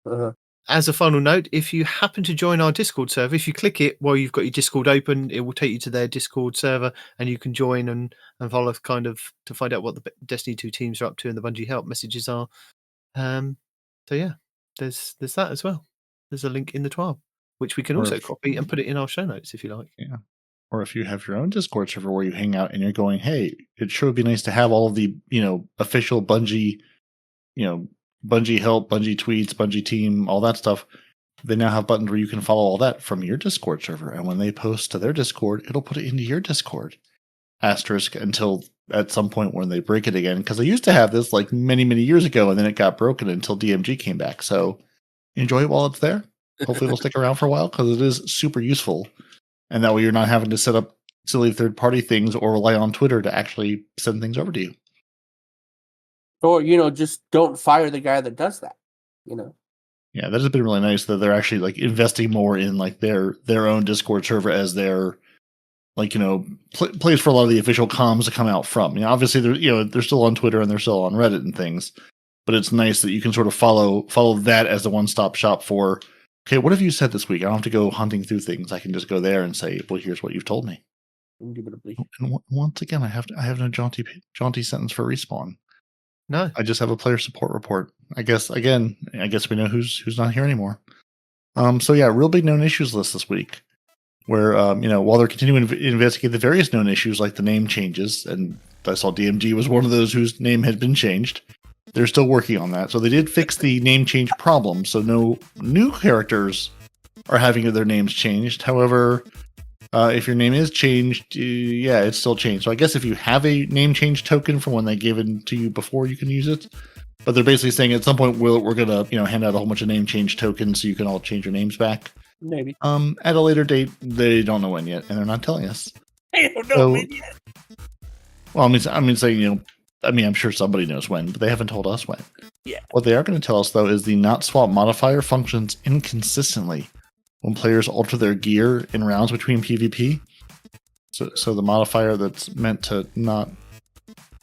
Uh-huh. As a final note, if you happen to join our Discord server, if you click it while you've got your Discord open, it will take you to their Discord server and you can join and follow kind of to find out what the Destiny 2 teams are up to and the Bungie help messages are. So yeah, there's that as well. There's a link in the TWAB, which we can also copy and put it in our show notes if you like. Yeah. Or if you have your own Discord server where you hang out and you're going, hey, it sure would be nice to have all of the, official Bungie, Bungie help, Bungie tweets, Bungie team, all that stuff. They now have buttons where you can follow all that from your Discord server. And when they post to their Discord, it'll put it into your Discord. Asterisk until at some point when they break it again. Because they used to have this like many, many years ago, and then it got broken until DMG came back. So enjoy it while it's there. Hopefully it'll stick around for a while because it is super useful. And that way you're not having to set up silly third-party things or rely on Twitter to actually send things over to you. Or, just don't fire the guy that does that, Yeah, that has been really nice that they're actually like investing more in like their own Discord server as their place for a lot of the official comms to come out from. Obviously they're still on Twitter and they're still on Reddit and things, but it's nice that you can sort of follow that as the one-stop shop for, okay, what have you said this week? I don't have to go hunting through things. I can just go there and say, well, here's what you've told me. Indubitably. And once again, I have no jaunty sentence for Respawn. No, I just have a player support report. I guess we know who's not here anymore. So yeah, real big known issues list this week, where while they're continuing to investigate the various known issues like the name changes, and I saw DMG was one of those whose name had been changed. They're still working on that, so they did fix the name change problem. So no new characters are having their names changed. However, if your name is changed, it's still changed. So I guess if you have a name change token from when they gave it to you before, you can use it. But they're basically saying at some point we're gonna hand out a whole bunch of name change tokens so you can all change your names back. Maybe. At a later date, they don't know when yet, and they're not telling us. They don't know when yet. Well, I'm sure somebody knows when, but they haven't told us when. Yeah. What they are going to tell us though is the not swap modifier functions inconsistently when players alter their gear in rounds between PvP. So the modifier that's meant to not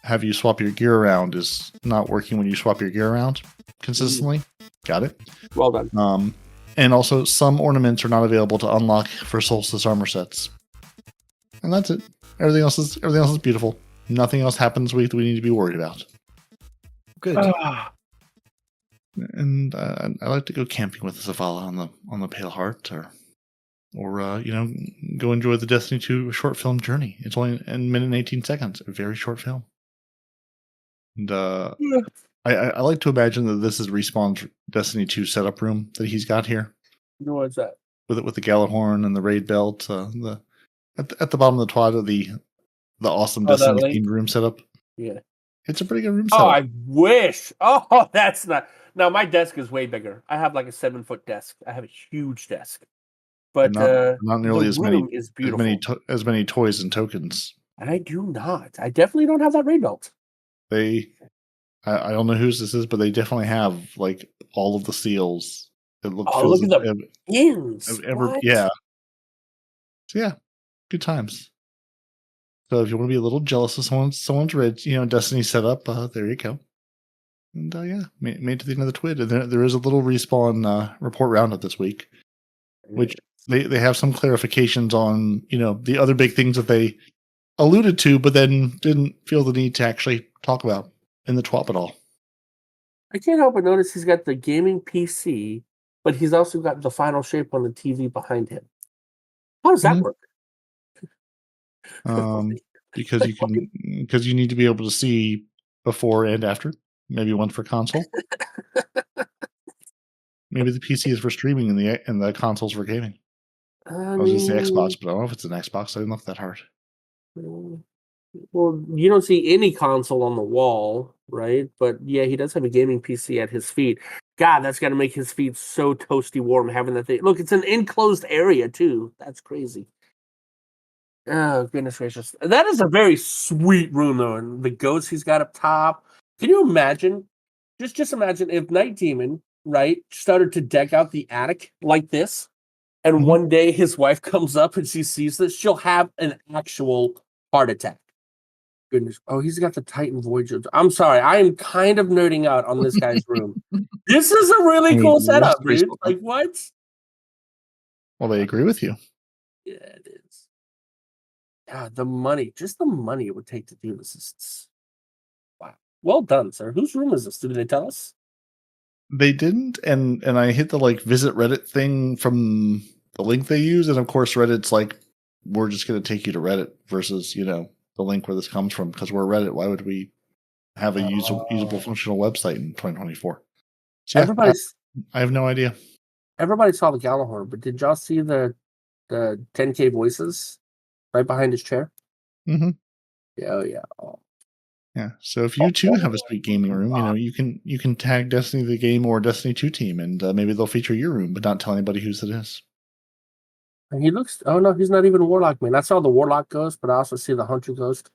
have you swap your gear around is not working when you swap your gear around consistently. Got it. Well done. And also some ornaments are not available to unlock for Solstice armor sets. And that's it. Everything else is beautiful. Nothing else happens we need to be worried about. good. And I like to go camping with Zavala on the Pale Heart, or go enjoy the Destiny 2 short film journey. It's only a minute and 18 seconds, a very short film. And I like to imagine that this is Respawn's Destiny 2 setup room that he's got here. What's that? With the Galahorn and the raid belt, at the bottom of the TWAB, the awesome Destiny themed room setup. Yeah, it's a pretty good room setup. Oh, I wish. Oh, that's not. Now my desk is way bigger. I have like a 7-foot desk. I have a huge desk, but not nearly as many. Is beautiful. As many toys and tokens. I do not. I definitely don't have that raid belt. I don't know whose this is, but they definitely have like all of the seals. It looks. Oh, look at the pins! Yeah. So yeah, good times. So if you want to be a little jealous of someone's rich, Destiny setup, there you go. And made to the end of the twid. And there is a little Respawn report roundup this week, which they have some clarifications on, the other big things that they alluded to, but then didn't feel the need to actually talk about in the TWAB at all. I can't help but notice he's got the gaming PC, but he's also got the final shape on the TV behind him. How does that work? Because you need to be able to see before and after. Maybe one for console. Maybe the PC is for streaming and the console's for gaming. I was going to say Xbox, but I don't know if it's an Xbox. I didn't look that hard. Well, you don't see any console on the wall, right? But yeah, he does have a gaming PC at his feet. God, that's got to make his feet so toasty warm having that thing. Look, it's an enclosed area too. That's crazy. Oh, goodness gracious. That is a very sweet room, though. And the ghosts he's got up top. Can you imagine? Just imagine if Nitedemon, right, started to deck out the attic like this, and one day his wife comes up and she sees this, she'll have an actual heart attack. Goodness. Oh, he's got the Titan Voyager. I'm sorry. I am kind of nerding out on this guy's room. This is a really cool setup, dude. Like, what? Well, they agree with you. Yeah, it is. Yeah, the money. Just the money it would take to do this is... Wow. Well done, sir. Whose room is this? Did they tell us? They didn't, and I hit the visit Reddit thing from the link they use, and of course Reddit's like, we're just going to take you to Reddit versus the link where this comes from, because we're Reddit. Why would we have a usable functional website in 2024? So yeah, I have no idea. Everybody saw the Gallahorn, but did y'all see the 10K voices right behind his chair? Mm-hmm. Yeah, oh yeah. Oh. Yeah. So if you too have a sweet gaming room, you can tag Destiny the Game or Destiny 2 team, and maybe they'll feature your room, but not tell anybody whose it is. And he looks. Oh no, he's not even a Warlock man. I saw the Warlock ghost, but I also see the Hunter ghost,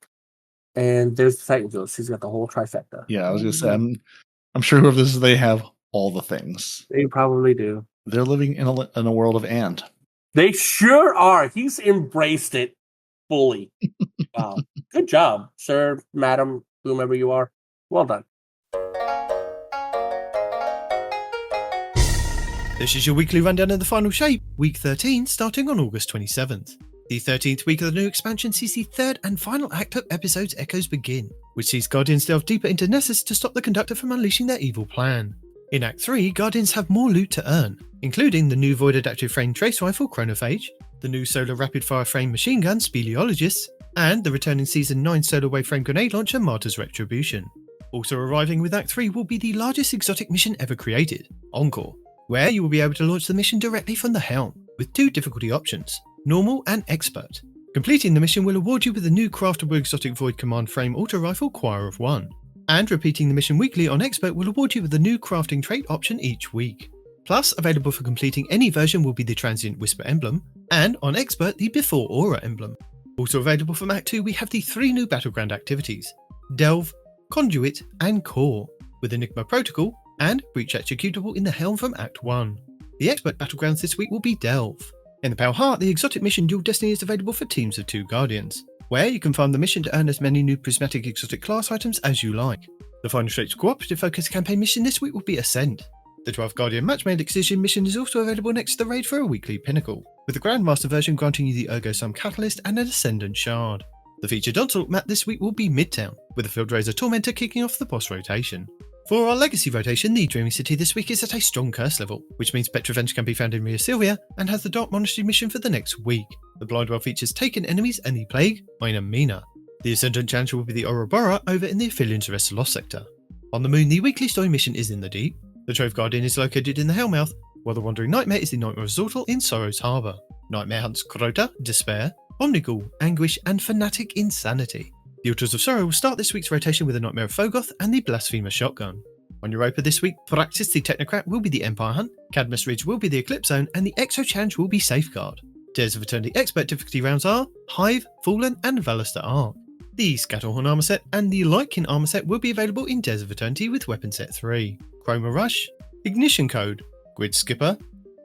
and there's the Titan ghost. He's got the whole trifecta. Yeah, I was gonna say, I'm sure whoever this is, they have all the things. They probably do. They're living in a world of and. They sure are. He's embraced it fully. Wow. Good job, sir, madam, whomever you are. Well done. This is your weekly rundown of the final shape, week 13, starting on August 27th. The 13th week of the new expansion sees the third and final act of episode's Echoes begin, which sees Guardians delve deeper into Nessus to stop the Conductor from unleashing their evil plan. In Act 3, Guardians have more loot to earn, including the new Void Adaptive Frame Trace Rifle Chronophage, the new Solar Rapid Fire Frame Machine Gun Speleologist, and the returning Season 9 Solar Wave Frame Grenade Launcher Martyr's Retribution. Also arriving with Act 3 will be the largest exotic mission ever created, Encore, where you will be able to launch the mission directly from the helm, with 2 difficulty options, Normal and Expert. Completing the mission will award you with the new craftable exotic Void Command Frame Auto Rifle Choir of One, and repeating the mission weekly on Expert will award you with the new crafting trait option each week. Plus, available for completing any version will be the Transient Whisper emblem, and on Expert, the Before Aura emblem. Also available from Act 2, we have the 3 new Battleground activities, Delve, Conduit, and Core, with Enigma Protocol, and Breach Executable in the helm from Act 1. The Expert Battlegrounds this week will be Delve. In the Pale Heart, the exotic mission Dual Destiny is available for teams of 2 Guardians, where you can farm the mission to earn as many new prismatic exotic class items as you like. The final Straits cooperative focus campaign mission this week will be Ascend. The 12th Guardian Matchmade Excision mission is also available next to the raid for a weekly pinnacle, with the Grandmaster version granting you the Ergo Sum Catalyst and an Ascendant Shard. The featured Onslaught map this week will be Midtown, with the Field Razor Tormentor kicking off the boss rotation. For our Legacy rotation, the Dreaming City this week is at a strong curse level, which means Petrovenge can be found in Ria Silvia and has the Dark Monastery mission for the next week. The Blindwell features Taken Enemies and the Plague, Minor Mina. The Ascendant Challenge will be the Ouroboros over in the Aphelion to Rest Lost sector. On the Moon, the weekly story mission is in the Deep. The Trove Guardian is located in the Hellmouth, while the Wandering Nightmare is the Nightmare Resortal in Sorrow's Harbour. Nightmare hunts Crota, Despair, Omnigul, Anguish, and Fanatic Insanity. The Altars of Sorrow will start this week's rotation with the Nightmare of Fogoth and the Blasphemer Shotgun. On Europa this week, Praxis the Technocrat will be the Empire Hunt, Cadmus Ridge will be the Eclipse Zone, and the Exo Challenge will be Safeguard. Tears of Eternity Expert difficulty rounds are Hive, Fallen, and Valister Arc. The Scatterhorn armor set and the Lightkin armor set will be available in Tears of Eternity with Weapon Set 3. Chroma Rush, Ignition Code, Grid Skipper,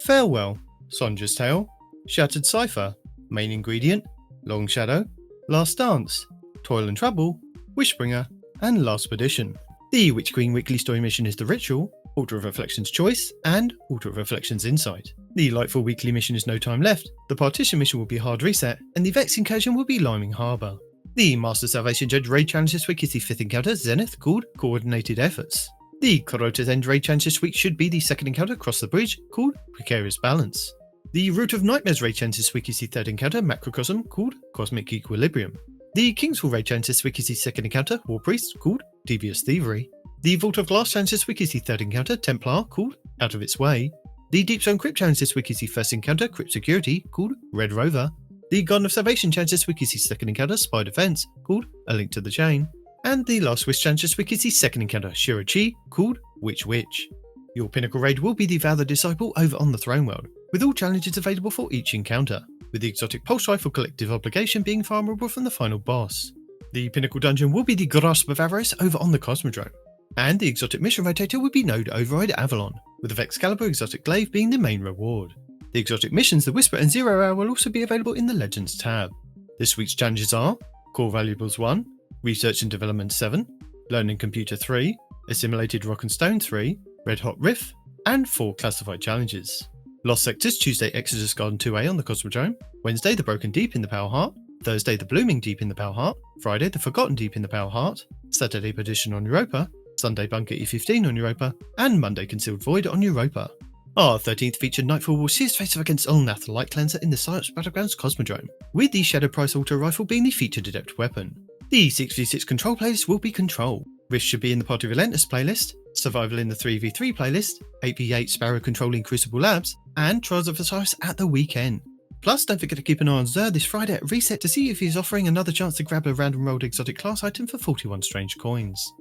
Farewell, Sonja's Tale, Shattered Cipher, Main Ingredient, Long Shadow, Last Dance, Toil and Trouble, Wishbringer, and Last Perdition. The Witch Queen weekly story mission is The Ritual, Altar of Reflections Choice, and Altar of Reflections Insight. The Lightfall weekly mission is No Time Left, the Partition mission will be Hard Reset, and the Vex incursion will be Liming Harbour. The Master Salvation Judge raid challenge this week is the 5th encounter, Zenith, called Coordinated Efforts. The Korota's End raid challenge this week should be the 2nd encounter, Cross the Bridge, called Precarious Balance. The Root of Nightmares raid challenge this week is the 3rd encounter, Macrocosm, called Cosmic Equilibrium. The Kingsfall raid challenge this week is the 2nd encounter, War Priest, called Devious Thievery. The Vault of Glass challenge this week is the 3rd encounter, Templar, called Out of Its Way. The Deep Zone Crypt challenge this week is the 1st encounter, Crypt Security, called Red Rover. The Garden of Salvation challenge this week is the 2nd encounter, Spy Defense, called A Link to the Chain. And the Last Wish challenge this week is the 2nd encounter, Shirachi, called Witch Witch. Your pinnacle raid will be the Vow the Disciple over on the Throne World, with all challenges available for each encounter, with the exotic pulse rifle collective obligation being farmable from the final boss. The pinnacle dungeon will be the Grasp of Avarice over on the Cosmodrome, and the exotic mission rotator will be Node Override Avalon, with the Vexcalibur exotic glaive being the main reward. The exotic missions, the Whisper and 0 Hour, will also be available in the Legends tab. This week's challenges are Core Valuables 1, Research and Development 7, Learning Computer 3, Assimilated Rock and Stone 3, Red Hot Riff, and 4 classified challenges. Lost Sectors, Tuesday Exodus Garden 2A on the Cosmodrome, Wednesday the Broken Deep in the Power Heart, Thursday the Blooming Deep in the Power Heart, Friday the Forgotten Deep in the Power Heart, Saturday Perdition on Europa, Sunday Bunker E15 on Europa, and Monday Concealed Void on Europa. Our 13th featured Nightfall will see its face off against Ulnath the Light Cleanser in the Silence Battlegrounds Cosmodrome, with the Shadow Price Altar Rifle being the featured adept weapon. The 6v6 control playlist will be Control. Rift should be in the Party Relentless playlist, Survival in the 3v3 playlist, 8v8 Sparrow controlling Crucible Labs, and Trials of Osiris at the weekend. Plus, don't forget to keep an eye on Zer this Friday at Reset to see if he's offering another chance to grab a random rolled exotic class item for 41 strange coins.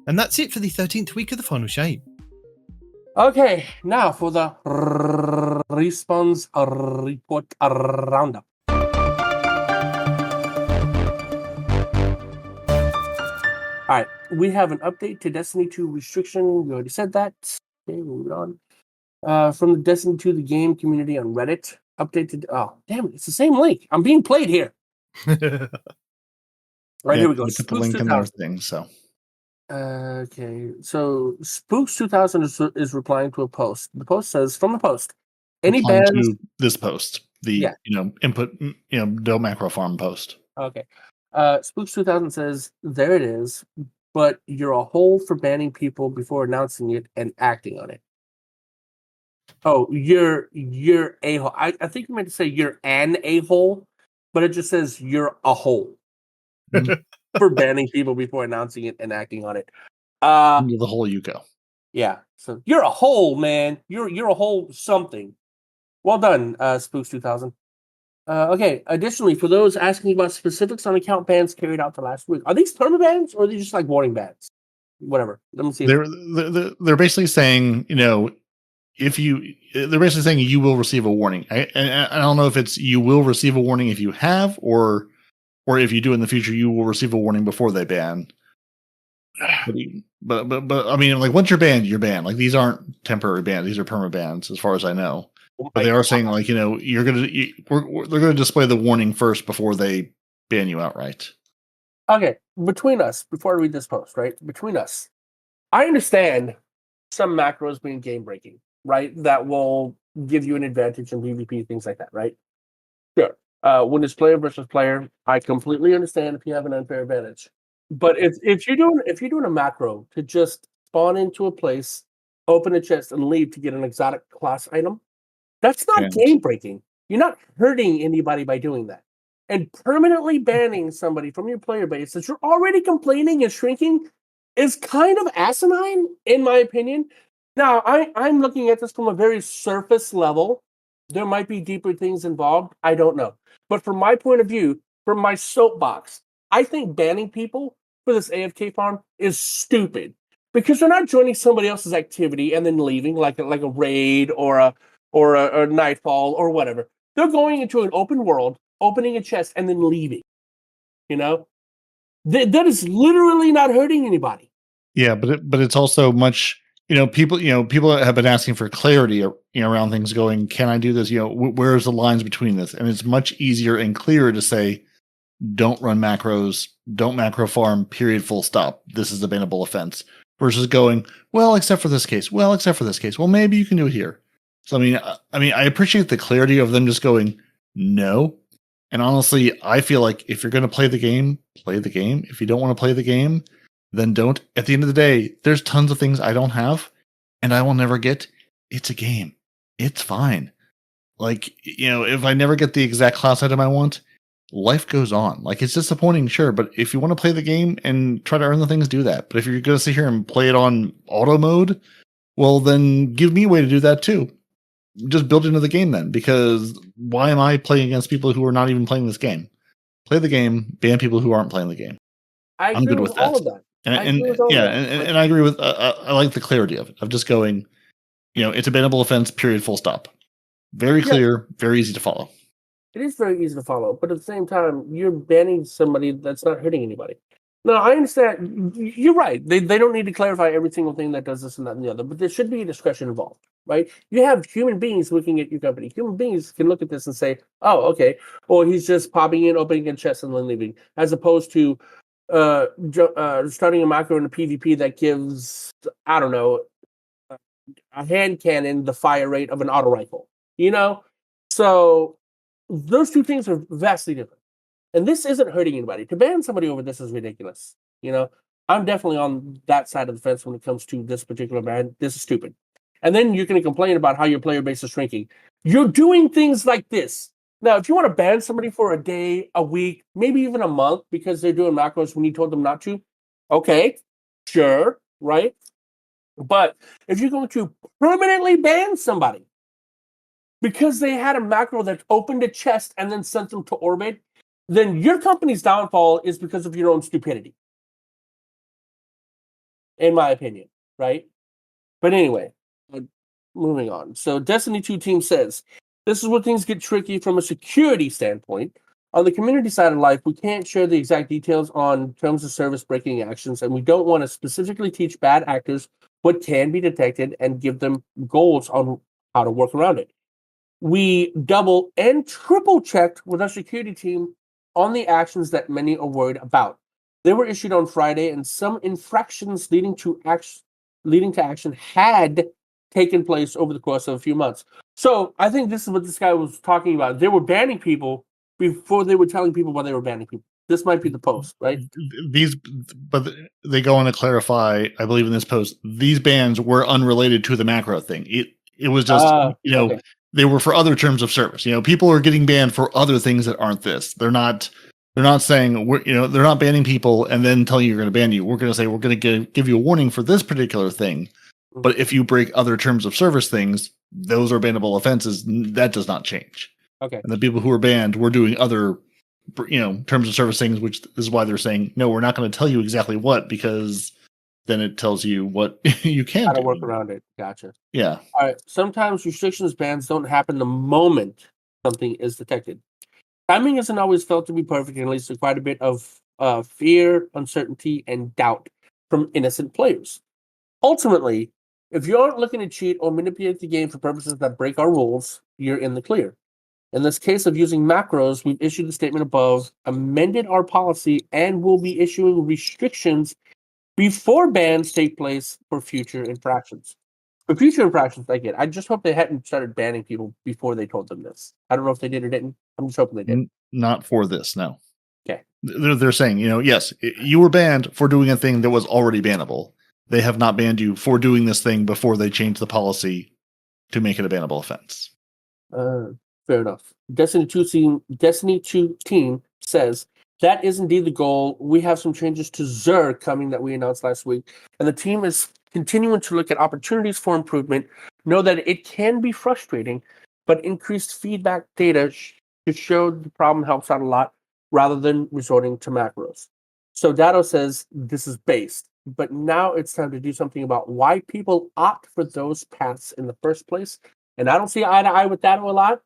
And that's it for the 13th week of the Final Shape. Okay, now for the Respawn's report roundup. Alright, we have an update to Destiny 2 restriction. We already said that. Okay, moving on. From the Destiny 2 the game community on Reddit. Updated. Oh, damn it, it's the same link. I'm being played here. Right, here we go. Put the link in our thing, so. Okay, so Spooks 2000 is replying to a post. The post says, from the post, any Replying bands to this post, the input, Del Macro Farm post. Okay. Spooks 2000 says, there it is, but you're a hole for banning people before announcing it and acting on it. Oh, you're a-hole. I think you meant to say you're an a-hole, but it just says you're a hole. For banning people before announcing it and acting on it. Into the hole you go. Yeah. So you're a hole, man. You're a hole something. Well done, Spooks 2000. Okay. Additionally, for those asking about specifics on account bans carried out the last week, are these perma-bans or are they just like warning bans? Whatever. Let me see. They're basically saying, they're basically saying you will receive a warning. I don't know if it's you will receive a warning if you have, or if you do in the future, you will receive a warning before they ban. But I mean, like once you're banned, you're banned. Like these aren't temporary bans; these are perma bans, as far as I know. But they are saying, like they're going to display the warning first before they ban you outright. Okay, between us, before I read this post, right? Between us, I understand some macros being game breaking, right? That will give you an advantage in PvP, things like that, right? Sure. When it's player versus player, I completely understand if you have an unfair advantage. But if you're doing a macro to just spawn into a place, open a chest, and leave to get an exotic class item, that's not game breaking. You're not hurting anybody by doing that. And permanently banning somebody from your player base that you're already complaining and shrinking is kind of asinine, in my opinion. Now, I'm looking at this from a very surface level. There might be deeper things involved. I don't know. But from my point of view, from my soapbox, I think banning people for this AFK farm is stupid because they're not joining somebody else's activity and then leaving like a raid or a nightfall or whatever. They're going into an open world, opening a chest, and then leaving. That is literally not hurting anybody. Yeah, but it's also much. People have been asking for clarity, around things going, can I do this? Where's the lines between this? And it's much easier and clearer to say, don't run macros, don't macro farm, period, full stop. This is a bannable offense versus going, well, except for this case. Well, except for this case. Well, maybe you can do it here. So, I appreciate the clarity of them just going, no. And honestly, I feel like if you're going to play the game, play the game. If you don't want to play the game, then don't. At the end of the day, there's tons of things I don't have and I will never get. It's a game. It's fine. Like, if I never get the exact class item I want, life goes on. Like, it's disappointing, sure, but if you want to play the game and try to earn the things, do that. But if you're going to sit here and play it on auto mode, well, then give me a way to do that too. Just build into the game then, because why am I playing against people who are not even playing this game? Play the game, ban people who aren't playing the game. I'm good with all of that. And I agree with. I like the clarity of it. Of just going, it's a bannable offense. Period. Full stop. Very clear. Very easy to follow. It is very easy to follow, but at the same time, you're banning somebody that's not hurting anybody. No, I understand. You're right. They don't need to clarify every single thing that does this and that and the other, but there should be a discretion involved, right? You have human beings looking at your company. Human beings can look at this and say, "Oh, okay," or he's just popping in, opening a chest, and then leaving, as opposed to starting a macro in a PvP that gives, I don't know, a hand cannon the fire rate of an auto rifle. You know, so those two things are vastly different. And this isn't hurting anybody. To ban somebody over this is ridiculous. You know, I'm definitely on that side of the fence when it comes to this particular ban. This is stupid. And then you're going to complain about how your player base is shrinking. You're doing things like this. Now, if you want to ban somebody for a day, a week, maybe even a month because they're doing macros when you told them not to, okay, sure, right? But if you're going to permanently ban somebody because they had a macro that opened a chest and then sent them to orbit, then your company's downfall is because of your own stupidity. In my opinion, right? But anyway, moving on. So Destiny 2 team says, this is where things get tricky from a security standpoint. On the community side of life, we can't share the exact details on terms of service breaking actions, and we don't want to specifically teach bad actors what can be detected and give them goals on how to work around it. We double and triple checked with our security team on the actions that many are worried about. They were issued on Friday, and some infractions leading to action had taken place over the course of a few months. So I think this is what this guy was talking about. They were banning people before they were telling people why they were banning people. This might be the post, right? But they go on to clarify, I believe in this post, these bans were unrelated to the macro thing. It was just, Okay. they were for other terms of service. People are getting banned for other things that aren't this. They're not saying they're not banning people and then telling you you're going to ban you. We're going to say we're going to give you a warning for this particular thing. But if you break other terms of service things, those are bannable offenses. That does not change. Okay. And the people who are banned were doing other, terms of service things, which is why they're saying, no, we're not going to tell you exactly what, because then it tells you what you can't How to do. work around it. Gotcha. Yeah. All right. Sometimes restrictions bans don't happen the moment something is detected. Timing isn't always felt to be perfect and leads to quite a bit of fear, uncertainty, and doubt from innocent players. Ultimately, if you aren't looking to cheat or manipulate the game for purposes that break our rules, you're in the clear. In this case of using macros, we've issued the statement above, amended our policy, and will be issuing restrictions before bans take place for future infractions. For future infractions, I get. I just hope they hadn't started banning people before they told them this. I don't know if they did or didn't. I'm just hoping they did. Not for this, no. Okay. They're saying, yes, you were banned for doing a thing that was already bannable. They have not banned you for doing this thing before they changed the policy to make it a bannable offense. Fair enough. Destiny 2 team says, that is indeed the goal. We have some changes to Xur coming that we announced last week, and the team is continuing to look at opportunities for improvement. Know that it can be frustrating, but increased feedback data to show the problem helps out a lot rather than resorting to macros. So Dado says this is based, but now it's time to do something about why people opt for those paths in the first place. And I don't see eye to eye with Dado a lot,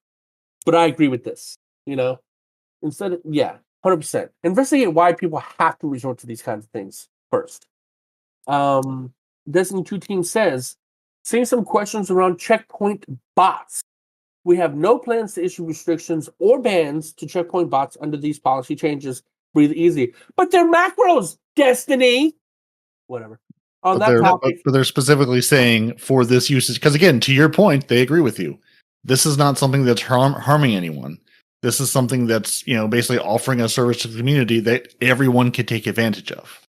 but I agree with this. Instead of 100%. Investigate why people have to resort to these kinds of things first. Destiny 2 team says, seeing some questions around checkpoint bots. We have no plans to issue restrictions or bans to checkpoint bots under these policy changes. Breathe easy. But they're macros, Destiny! Whatever. On that topic. But they're specifically saying for this usage, because again, to your point, they agree with you. This is not something that's harming anyone. This is something that's, basically offering a service to the community that everyone can take advantage of.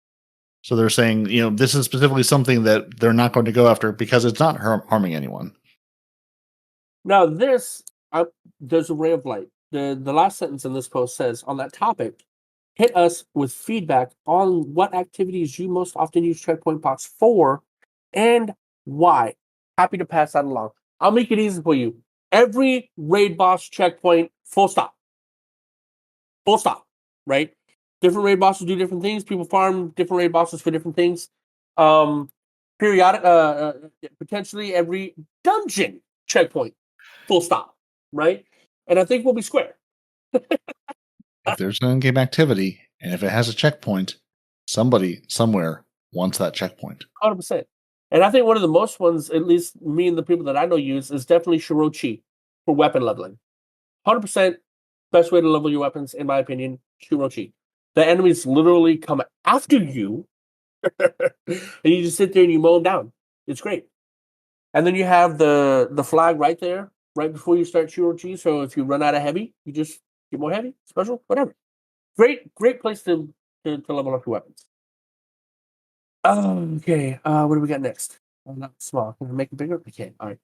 So they're saying, this is specifically something that they're not going to go after because it's not harming anyone. Now, there's a ray of light. The last sentence in this post says, on that topic, hit us with feedback on what activities you most often use checkpoint bots for and why. Happy to pass that along. I'll make it easy for you. Every raid boss checkpoint, full stop. Full stop, right? Different raid bosses do different things. People farm different raid bosses for different things. Periodic, potentially every dungeon checkpoint, full stop, right? And I think we'll be square. If there's an in-game activity, and if it has a checkpoint, somebody somewhere wants that checkpoint. 100%. And I think one of the most ones, at least me and the people that I know use, is definitely Shirochi for weapon leveling. 100% best way to level your weapons, in my opinion, Shirochi. The enemies literally come after you, and you just sit there and you mow them down. It's great. And then you have the flag right there, right before you start Shirochi. So if you run out of heavy, you just get more heavy, special, whatever. Great place to level up your weapons. Okay, what do we got next? Not small. Can I make it bigger? I can't. All right.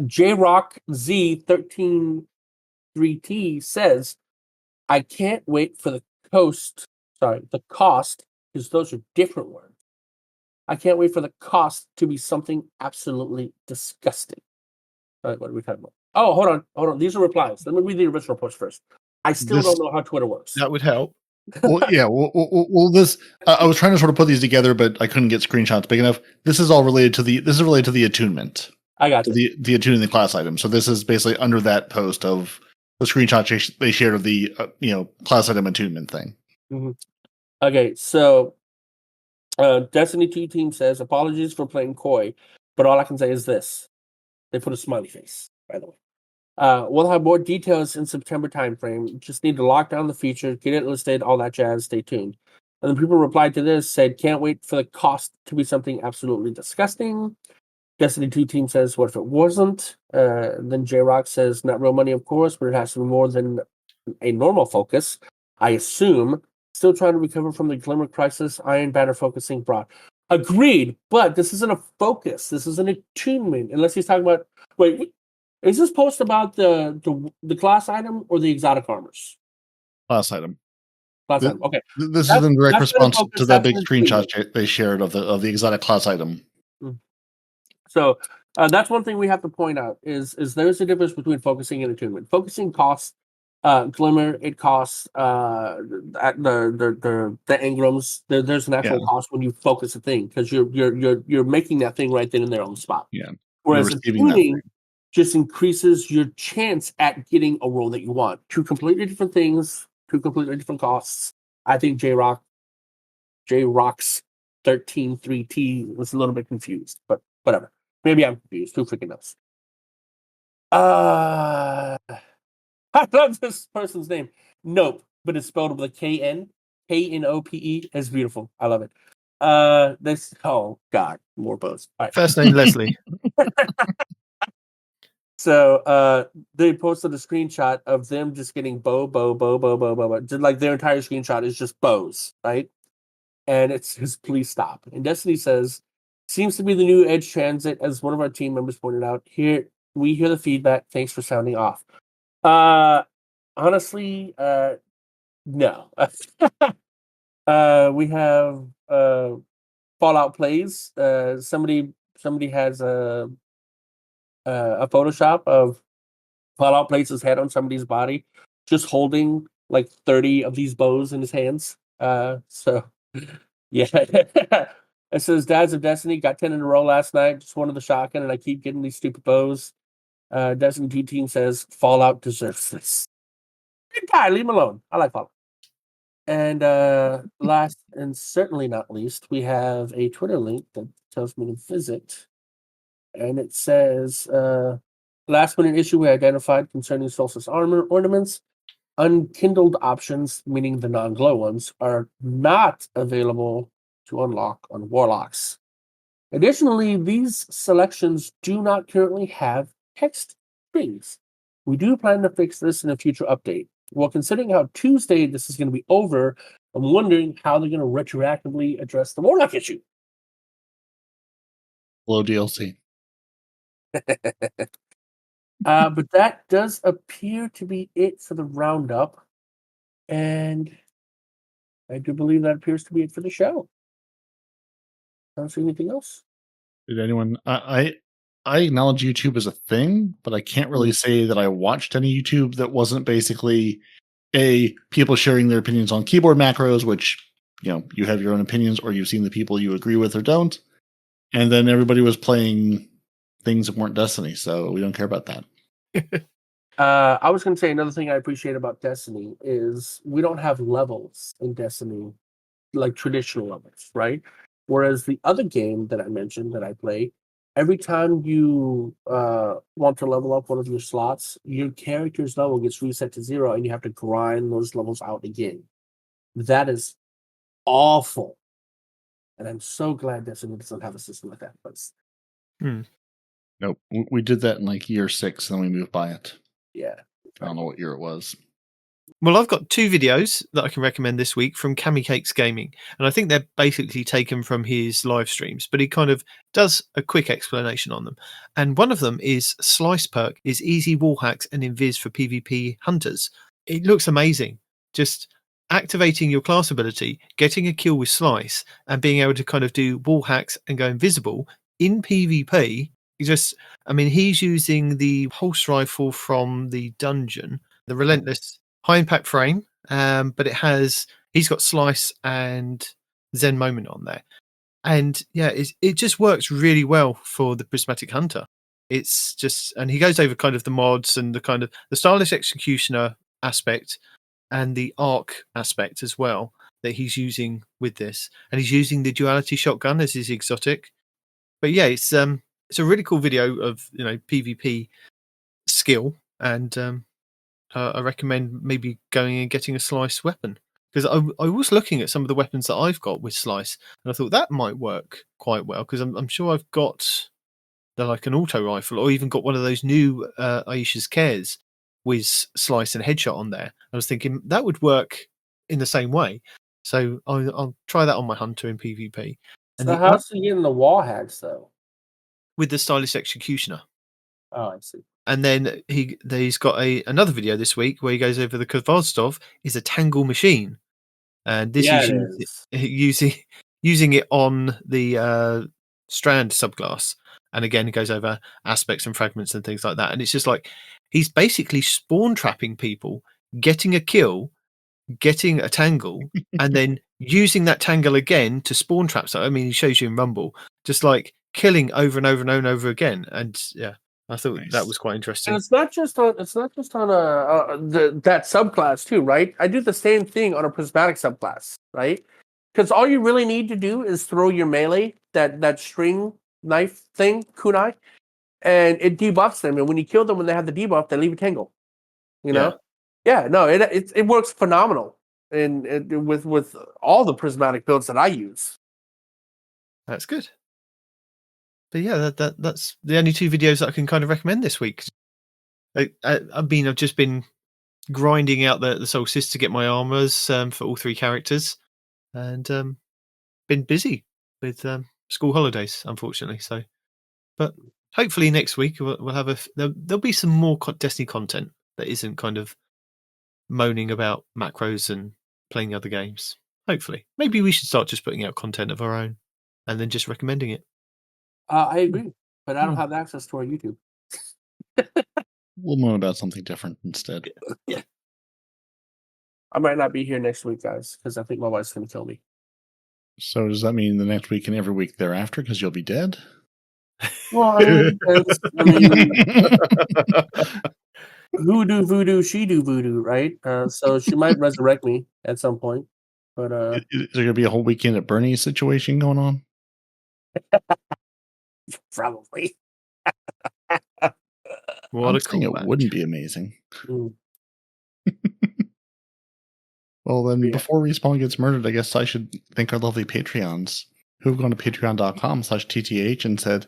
JRock Z133T says, I can't wait for the cost, because those are different words. I can't wait for the cost to be something absolutely disgusting. All right, what are we talking about? Oh, hold on. These are replies. Let me read the original post first. I still don't know how Twitter works. That would help. Well, yeah. Well, this I was trying to sort of put these together, but I couldn't get screenshots big enough. This is all related to the attunement. I got you. The attuning the class item. So this is basically under that post of the screenshot they shared of the class item attunement thing. Mm-hmm. Okay, so Destiny 2 team says, apologies for playing coy, but all I can say is this. They put a smiley face, by the way. We'll have more details in September timeframe. Just need to lock down the feature, get it listed, all that jazz. Stay tuned. And then people replied to this, said, can't wait for the cost to be something absolutely disgusting. Destiny 2 team says, what if it wasn't? Then J-Rock says, not real money, of course, but it has to be more than a normal focus. I assume. Still trying to recover from the Glimmer crisis Iron Banner focusing brought. Agreed, but this isn't a focus. This is an attunement. Unless he's talking about... Wait, is this post about the class item or the exotic armors? Class item. Item. Okay. This is in direct response to that big screenshot they shared of the exotic class item. So that's one thing we have to point out is there's a difference between focusing and attunement. Focusing costs Glimmer. It costs the engrams. There's an actual cost when you focus a thing because you're making that thing right then and there on the spot. Yeah. Whereas attuning just increases your chance at getting a roll that you want. Two completely different things. Two completely different costs. I think J-Rock's 13.3T was a little bit confused, but whatever. Maybe I'm confused. Who freaking knows? I love this person's name. Nope, but it's spelled with a K-N. K-N-O-P-E. It's beautiful. I love it. Oh God, more posts. All right. First name Leslie. So they posted a screenshot of them just getting bow. Just like their entire screenshot is just bows, right? And it says, please stop. And Destiny says, seems to be the new Edge Transit, as one of our team members pointed out. Here, we hear the feedback. Thanks for sounding off. Honestly, no. We have Fallout Plays. Somebody has a Photoshop of Fallout Plays' head on somebody's body, just holding like 30 of these bows in his hands. So, yeah. It says, Dads of Destiny got 10 in a row last night. Just wanted the shotgun, and I keep getting these stupid bows. Destiny 2 team says, Fallout deserves this. Good guy, leave him alone. I like Fallout. And last and certainly not least, we have a Twitter link that tells me to visit. And it says, last minute issue we identified concerning Solstice armor ornaments. Unkindled options, meaning the non-glow ones, are not available to unlock on Warlocks. Additionally, these selections do not currently have text strings. We do plan to fix this in a future update. Well, considering how Tuesday this is going to be over, I'm wondering how they're going to retroactively address the Warlock issue. Low DLC. But that does appear to be it for the roundup. And I do believe that appears to be it for the show. I don't see anything else. Did anyone... I acknowledge YouTube as a thing, but I can't really say that I watched any YouTube that wasn't basically people sharing their opinions on keyboard macros, which, you have your own opinions, or you've seen the people you agree with or don't. And then everybody was playing things that weren't Destiny, so we don't care about that. I was going to say another thing I appreciate about Destiny is we don't have levels in Destiny, like traditional levels, right? Whereas the other game that I mentioned that I play, every time you want to level up one of your slots, your character's level gets reset to 0, and you have to grind those levels out again. That is awful, and I'm so glad Destiny doesn't have a system like that. But Nope. We did that in like year 6, and then we moved by it. yeah, I don't know what year it was. Well, I've got 2 videos that I can recommend this week from Cammy Cakes Gaming, and I think they're basically taken from his live streams, but he kind of does a quick explanation on them. And one of them is Slice Perk is easy wall hacks and invis for PvP hunters. It looks amazing. Just activating your class ability, getting a kill with Slice, and being able to kind of do wall hacks and go invisible in PvP. He's using the pulse rifle from the dungeon, the Relentless high impact frame, but he's got Slice and Zen Moment on there. And yeah, it just works really well for the Prismatic Hunter. It's just, and he goes over kind of the mods and the kind of the stylish executioner aspect and the arc aspect as well that he's using with this. And he's using the duality shotgun as his exotic. But yeah, it's a really cool video of, PvP skill, and I recommend maybe going and getting a Slice weapon, because I was looking at some of the weapons that I've got with Slice, and I thought that might work quite well, because I'm sure I've got like an auto rifle, or even got one of those new Aisha's Cares with Slice and headshot on there. I was thinking that would work in the same way, so I'll try that on my hunter in PvP. And so how's he getting the wall hacks though? With the stylish executioner. Oh, I see. And then he's got another video this week where he goes over the Kvostov is a tangle machine, and this is using it on the Strand subclass. And again, he goes over aspects and fragments and things like that. And it's just like he's basically spawn trapping people, getting a kill, getting a tangle, and then using that tangle again to spawn trap. So he shows you in Rumble, just like killing over and over and over and over again. And yeah. I thought that was quite interesting. And it's not just on that subclass too, right? I do the same thing on a prismatic subclass, right? Because all you really need to do is throw your melee, that string knife thing, kunai, and it debuffs them. And when you kill them when they have the debuff, they leave a tangle. You know? Yeah, no, it works phenomenal, and with all the prismatic builds that I use. That's good. But yeah, that's the only 2 videos that I can kind of recommend this week. I've just been grinding out the Solstice to get my armors for all 3 characters, and been busy with school holidays, unfortunately. So, but hopefully next week we'll have there'll be some more Destiny content that isn't kind of moaning about macros and playing other games. Hopefully, maybe we should start just putting out content of our own and then just recommending it. I agree, but I don't have access to our YouTube. We'll moan about something different instead. Yeah. I might not be here next week, guys, because I think my wife's going to kill me. So does that mean the next week and every week thereafter, because you'll be dead? Well, who do voodoo, she do voodoo, right? So she might resurrect me at some point. But is there going to be a whole weekend at Bernie situation going on? Probably. What a cool it wouldn't be amazing. Well, then before Respawn gets murdered, I guess I should thank our lovely Patreons who have gone to patreon.com/TTH and said,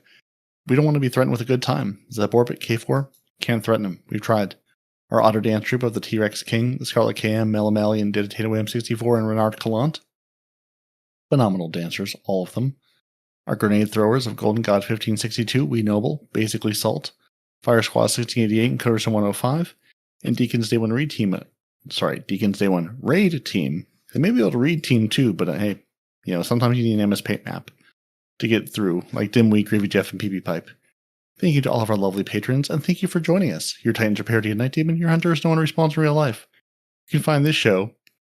we don't want to be threatened with a good time. Zaborbit K4, can't threaten him. We've tried. Our Otter Dance Troupe of the T-Rex King, the Scarlet KM, Melameli, and Didatato M64, and Renard Calant. Phenomenal dancers, all of them. Our Grenade Throwers of Golden God 1562, We Noble, Basically Salt, Fire Squad 1688, and Coderson 105, and Deacon's Day 1 Raid Team. Deacon's Day 1 Raid Team. They may be able to read Team 2, but hey, sometimes you need an MS Paint map to get through, like Dimwee, Gravy Jeff, and PB Pipe. Thank you to all of our lovely patrons, and thank you for joining us. Your Titans are Peroty and Nitedemon, your Hunters, no one responds in real life. You can find this show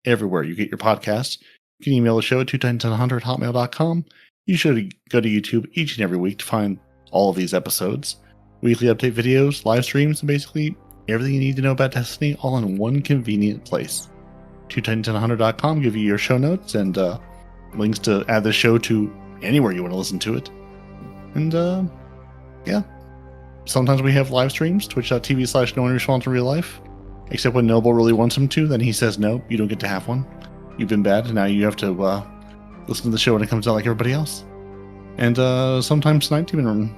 everywhere you get your podcasts. You can email the show at twotitansandahunter@hotmail.com. You should go to YouTube each and every week to find all of these episodes, weekly update videos, live streams, and basically Everything you need to know about Destiny all in one convenient place. TwoTitansAndAHunter.com give you your show notes and links to add the show to anywhere you want to listen to it. And yeah. Sometimes we have live streams, twitch.tv/NoOneResponds-in-real-life. Except when Noble really wants him to, then he says no, you don't get to have one. You've been bad, and now you have to listen to the show when it comes out like everybody else. And sometimes Nitedemon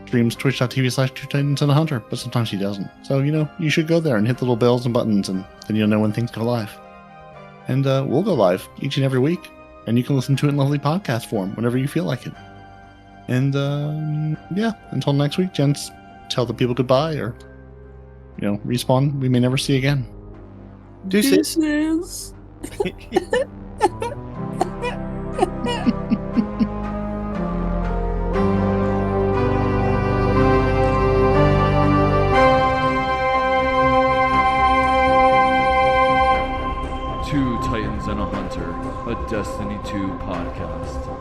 streams twitch.tv/TwoTitansAndAHunter, but sometimes he doesn't. So, you should go there and hit the little bells and buttons, and then you'll know when things go live. And we'll go live each and every week, and you can listen to it in lovely podcast form whenever you feel like it. And yeah, until next week, gents, tell the people goodbye, or Respawn we may never see again. Deuces. Two Titans and a Hunter, a Destiny 2 podcast.